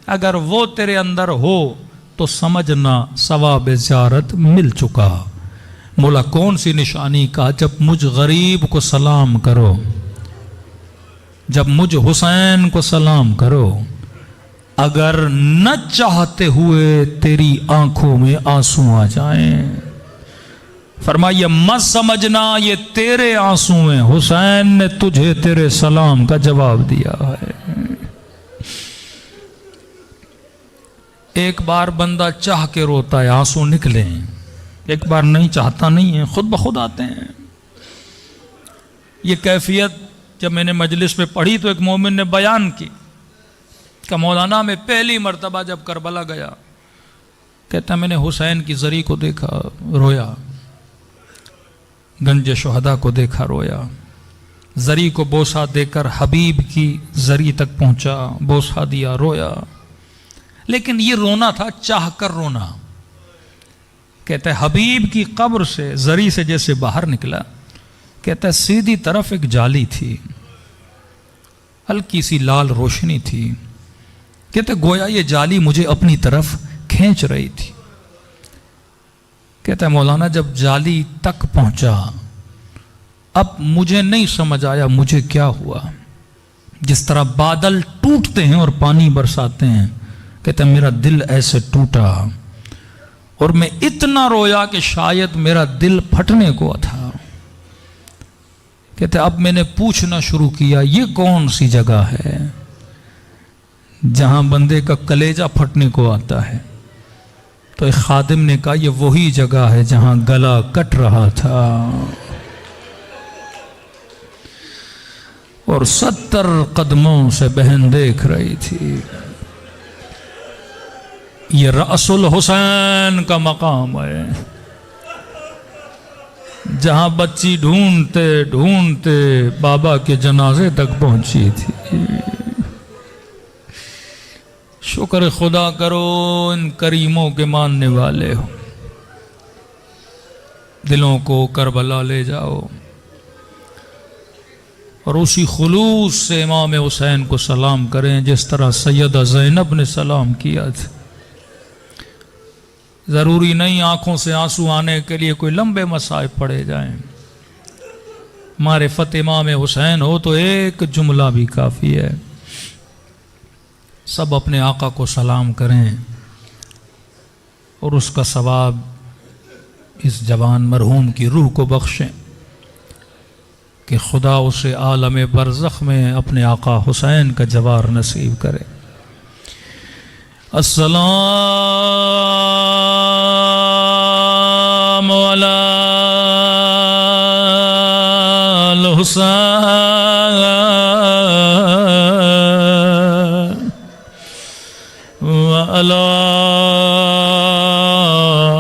اگر وہ تیرے اندر ہو تو سمجھنا ثواب زیارت مل چکا. مولا کون سی نشانی؟ کا جب مجھ غریب کو سلام کرو، جب مجھ حسین کو سلام کرو، اگر نہ چاہتے ہوئے تیری آنکھوں میں آنسو آ جائیں، فرمایا مت سمجھنا یہ تیرے آنسو ہیں، حسین نے تجھے تیرے سلام کا جواب دیا ہے. ایک بار بندہ چاہ کے روتا ہے آنسو نکلیں، ایک بار نہیں چاہتا نہیں ہے، خود بخود آتے ہیں. یہ کیفیت جب میں نے مجلس میں پڑھی تو ایک مومن نے بیان کی کہ مولانا میں پہلی مرتبہ جب کربلا گیا، کہتا میں نے حسین کی زری کو دیکھا رویا، گنج شہداء کو دیکھا رویا، زری کو بوسہ دے کر حبیب کی زری تک پہنچا، بوسہ دیا رویا. لیکن یہ رونا تھا چاہ کر رونا. کہتا ہے حبیب کی قبر سے زری سے جیسے باہر نکلا، کہتا ہے سیدھی طرف ایک جالی تھی، ہلکی سی لال روشنی تھی. کہتا ہے گویا یہ جالی مجھے اپنی طرف کھینچ رہی تھی. کہتا ہے مولانا جب جالی تک پہنچا اب مجھے نہیں سمجھ آیا مجھے کیا ہوا. جس طرح بادل ٹوٹتے ہیں اور پانی برساتے ہیں، کہتا ہے میرا دل ایسے ٹوٹا اور میں اتنا رویا کہ شاید میرا دل پھٹنے کو تھا. کہتے اب میں نے پوچھنا شروع کیا یہ کون سی جگہ ہے جہاں بندے کا کلیجہ پھٹنے کو آتا ہے؟ تو ایک خادم نے کہا یہ وہی جگہ ہے جہاں گلا کٹ رہا تھا اور 70 قدموں سے بہن دیکھ رہی تھی. یہ رأس الحسین کا مقام ہے جہاں بچی ڈھونڈتے ڈھونڈتے بابا کے جنازے تک پہنچی تھی. شکر خدا کرو ان کریموں کے ماننے والے ہو، دلوں کو کربلا لے جاؤ اور اسی خلوص سے امام حسین کو سلام کریں جس طرح سیدہ زینب نے سلام کیا تھا. ضروری نہیں آنکھوں سے آنسو آنے کے لیے کوئی لمبے مصائب پڑے جائیں. معرفت امام حسین ہو تو ایک جملہ بھی کافی ہے. سب اپنے آقا کو سلام کریں اور اس کا ثواب اس جوان مرحوم کی روح کو بخشیں کہ خدا اسے عالم برزخ میں اپنے آقا حسین کا جوار نصیب کرے. السلام علی الحسین وعلی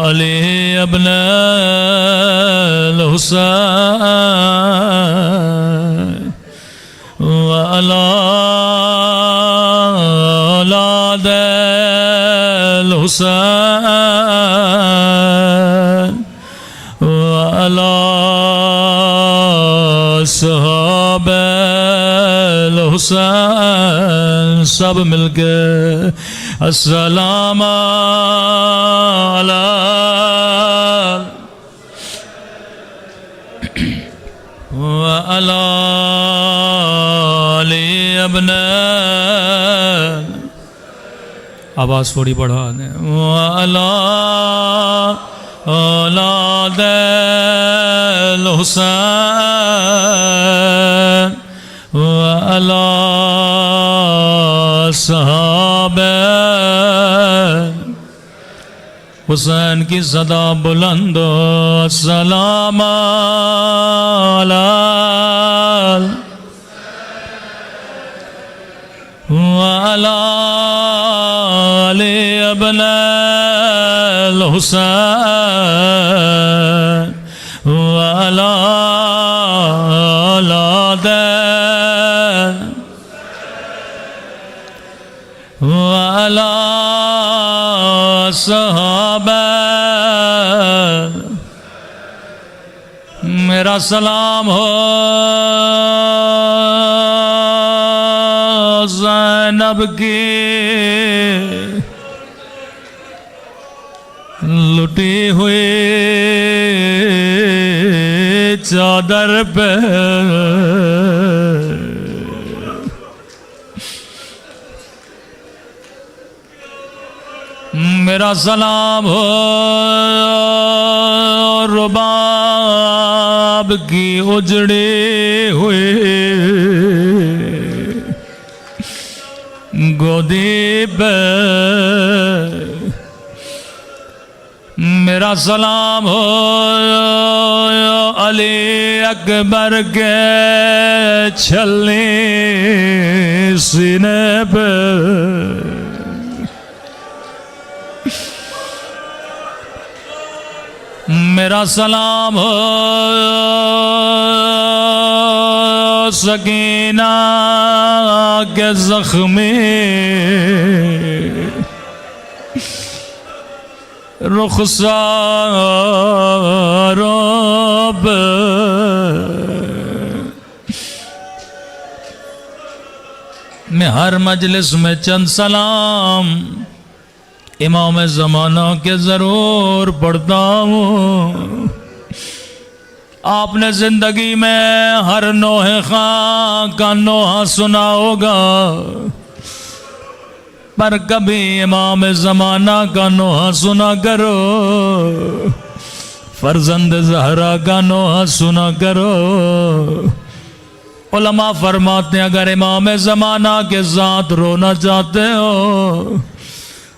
علی ابن الحسین وعلی اولاد الحسین وعلی صحابہ الحسین الحسین سب مل کے السلام علی وعلی علی ابن آواز تھوڑی بڑھا دیں وعلی اولاد الحسین وعلی صحابہ حسین کی صدا بلند السلام علی وعلی علی ابن الحسین وعلی اولاد وعلی صحابہ میرا سلام ہو زینب کی لٹی ہوئی چادر پہ میرا سلام ہو رباب کی اجڑی ہوئی گودی پہ میرا سلام ہو علی اکبر کے چھلنی سینے پہ میرا سلام ہو سکینہ کے زخمی رخساروں پہ میں ہر مجلس میں چند سلام امام زمانہ کے ضرور پڑھتا ہوں. آپ نے زندگی میں ہر نوح خاں کا نوحہ سنا ہوگا، پر کبھی امام زمانہ کا نوحہ سنا کرو، فرزند زہرا کا نوحہ سنا کرو. علماء فرماتے ہیں اگر امام زمانہ کے ذات رونا چاہتے ہو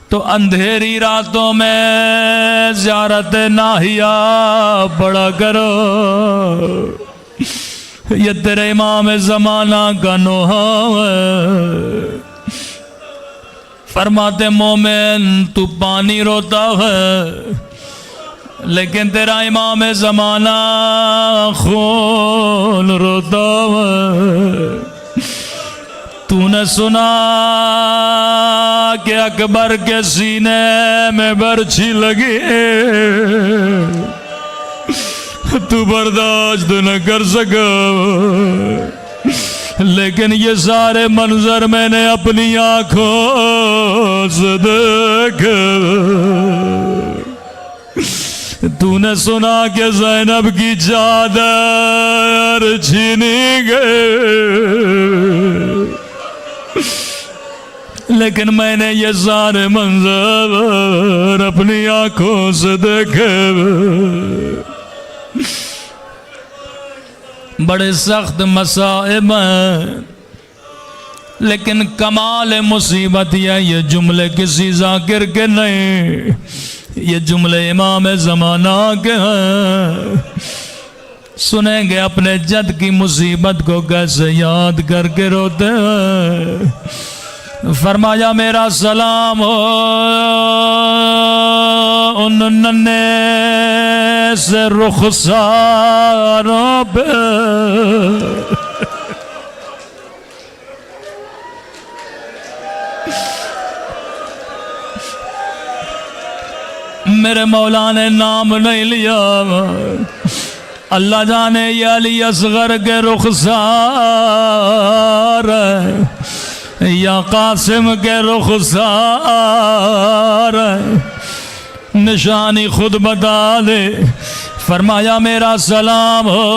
تو اندھیری راتوں میں زیارت ناہیہ پڑھا کرو، یہ تیرے امام زمانہ کا نوحہ ہے. فرماتے مومن تو پانی روتا ہے لیکن تیرا امام زمانہ خون روتا ہے. تو نے سنا کہ اکبر کے سینے میں برچھی لگی، تو برداشت نہ کر سکا، لیکن یہ سارے منظر میں نے اپنی آنکھوں سے دیکھا. تو نے سنا کہ زینب کی چادر چھینی گئی، لیکن میں نے یہ سارے منظر اپنی آنکھوں سے دیکھے. بڑے سخت مصائب ہیں، لیکن کمال مصیبت یہ جملے کسی ذاکر کے نہیں، یہ جملے امام زمانہ کے ہیں. سنیں گے اپنے جد کی مصیبت کو کیسے یاد کر کے روتے ہیں. فرمایا میرا سلام ہو ان ننے سے رخساروں پہ، میرے مولا نے نام نہیں لیا، اللہ جانے یہ علی اصغر کے رخسار یا قاسم کے رخسار نشانی خود بتا دے. فرمایا میرا سلام ہو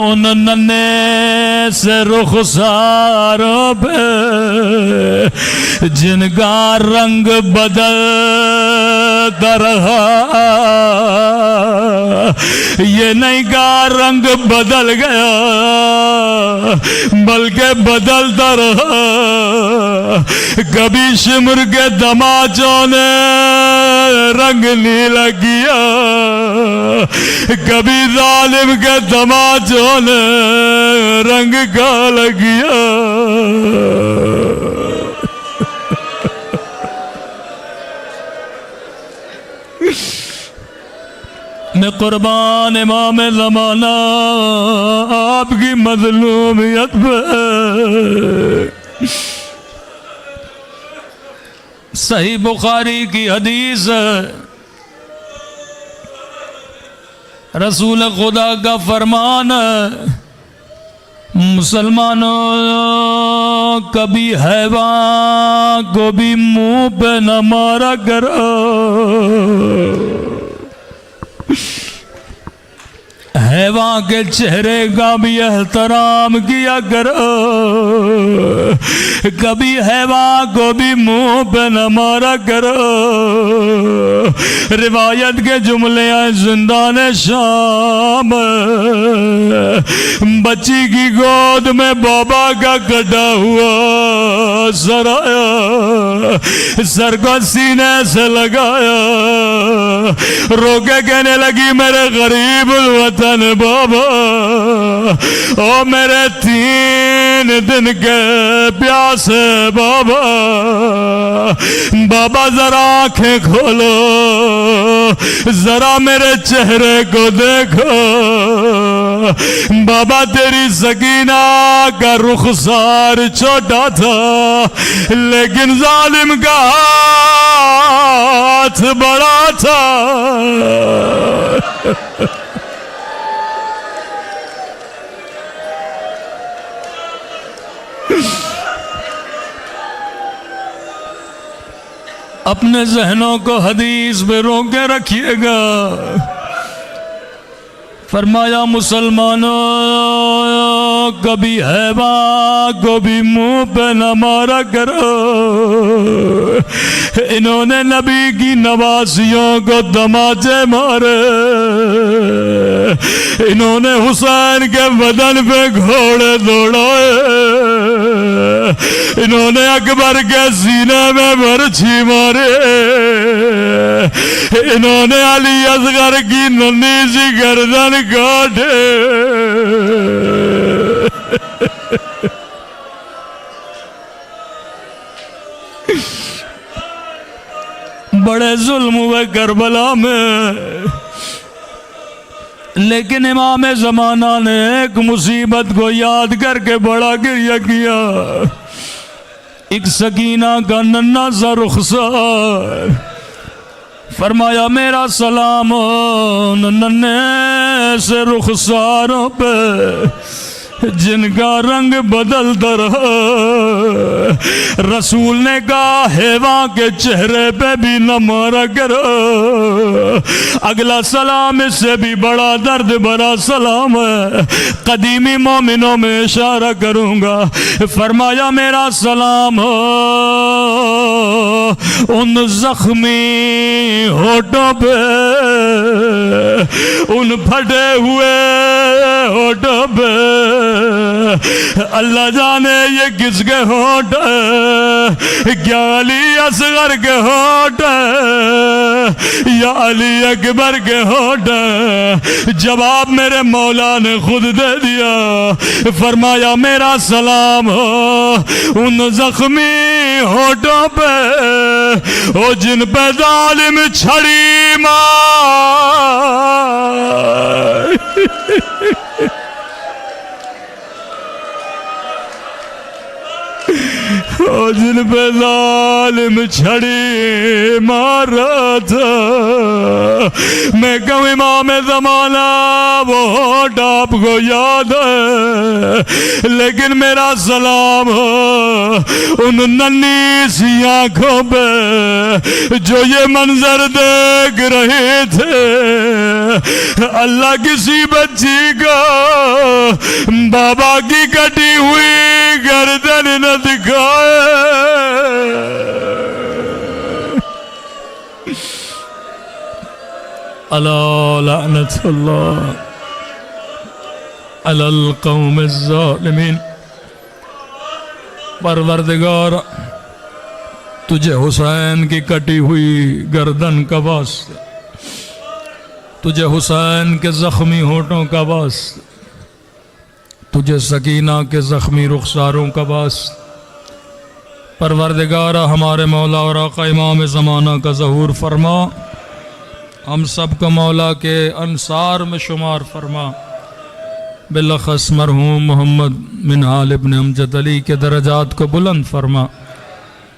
ان ننے سے رخساروں پہ جن کا رنگ بدلتا رہا. یہ نہیں کا رنگ بدل گیا بلکہ بدلتا رہا. کبھی شمر کے دماچوں نے رنگ نیلا کیا, کبھی ظالم کے دماچوں نے رنگ کالا کیا. میں قربان امام زمانہ آپ کی مظلومیت پہ. صحیح بخاری کی حدیث ہے, رسول خدا کا فرمان ہے, مسلمانوں کبھی حیوان کو بھی منہ پہ نہ مارا کرو, حیوان کے چہرے کا بھی احترام کیا کرو, کبھی حیوان کو بھی منہ پہ نہ مارا کرو. روایت کے جملے ہیں زندان شام, بچی کی گود میں بابا کا کٹا ہوا سر آیا, سر کو سینے سے لگایا, رو کے کہنے لگی میرے غریب الوطن بابا, او میرے 3 دن کے پیاسے بابا, بابا ذرا آنکھیں کھولو, ذرا میرے چہرے کو دیکھو. بابا تیری سکینہ کا رخسار چھوٹا تھا لیکن ظالم کا ہاتھ بڑا تھا. اپنے ذہنوں کو حدیث پہ روکے رکھیے گا. فرمایا مسلمانوں کبھی حیوان کو بھی منہ پہ نہ مارا کرو. انہوں نے نبی کی نواسیوں کو دماچے مارے, انہوں نے حسین کے بدن پہ گھوڑے دوڑائے, انہوں نے اکبر کے سینے میں برچھی مارے, انہوں نے علی اصغر کی ننھی سی گردن کاٹے. بڑے ظلم ہوئے کربلا میں, لیکن امام زمانہ نے ایک مصیبت کو یاد کر کے بڑا گریہ کیا. ایک سکینہ کا ننھا سا رخسار, فرمایا میرا سلام ننھے سے رخساروں پہ جن کا رنگ بدلتا رہا. رسول نے کہا حیوان کے چہرے پہ بھی نہ مارا کرو. اگلا سلام اس سے بھی بڑا درد بھرا سلام ہے, قدیمی مومنوں میں اشارہ کروں گا. فرمایا میرا سلام ہو ان زخمی ہونٹوں پہ, ان پھٹے ہوئے ہونٹوں پہ. اللہ جانے یہ کس کے ہونٹ ہے, کیا علی اصغر کے ہونٹ ہے یا علی اکبر کے ہونٹ ہے؟ جواب میرے مولا نے خود دے دیا. فرمایا میرا سلام ہو ان زخمی ہونٹوں پہ او جن پہ ظالم چھڑی مار, جن پہ ظالم ظالم چھڑی مارا تھا، میں کہوں امام زمانہ وہ ڈاپ کو یاد ہے، لیکن میرا سلام ان ننھی سی آنکھوں پہ جو یہ منظر دیکھ رہے تھے۔ اللہ کسی بچی کا بابا کی کٹی ہوئی گردن نہ دکھائے۔ الا لعنت اللہ علی القوم الظالمین۔ پروردگار تجھے حسین کی کٹی ہوئی گردن کا واسطہ، تجھے حسین کے زخمی ہونٹوں کا واسطہ، تجھے سکینہ کے زخمی رخساروں کا واسطہ، پروردگارہ ہمارے مولا اور آقا امام زمانہ کا ظہور فرما، ہم سب کو مولا کے انصار میں شمار فرما، بالاخص مرحوم محمد منہال ابن امجد علی کے درجات کو بلند فرما،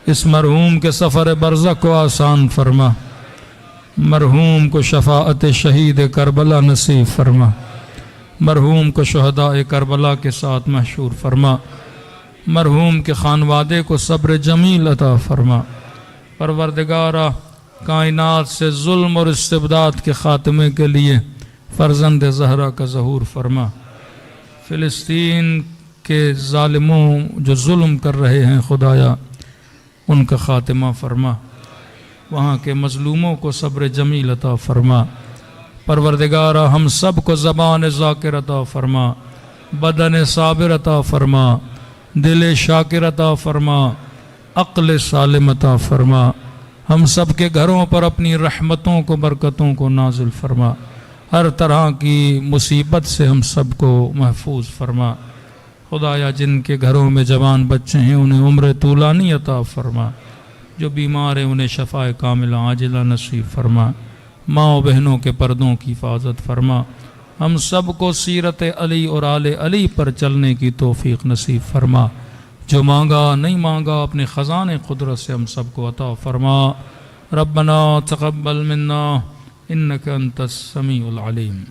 اس مرحوم کے سفر برزخ کو آسان فرما، مرحوم کو شفاعت شہید کربلا نصیب فرما، مرحوم کو شہداء کربلا کے ساتھ محشور فرما، مرحوم کے خانوادے کو صبر جمیل عطا فرما۔ پروردگارہ کائنات سے ظلم اور استبداد کے خاتمے کے لیے فرزند زہرا کا ظہور فرما، فلسطین کے ظالموں جو ظلم کر رہے ہیں خدایا ان کا خاتمہ فرما، وہاں کے مظلوموں کو صبر جمیل عطا فرما۔ پروردگارہ ہم سب کو زبان ذاکر عطا فرما، بدن صابر عطا فرما، دل شاکر عطا فرما، عقل سالم عطا فرما، ہم سب کے گھروں پر اپنی رحمتوں کو برکتوں کو نازل فرما، ہر طرح کی مصیبت سے ہم سب کو محفوظ فرما۔ خدایا جن کے گھروں میں جوان بچے ہیں انہیں عمر طولانی عطا فرما، جو بیمار ہیں انہیں شفاء کاملہ عاجلہ نصیب فرما، ماں و بہنوں کے پردوں کی حفاظت فرما، ہم سب کو سیرت علی اور آل علی پر چلنے کی توفیق نصیب فرما، جو مانگا نہیں مانگا اپنے خزانے قدرت سے ہم سب کو عطا فرما۔ ربنا تقبل منا انک انت السمیع العلیم۔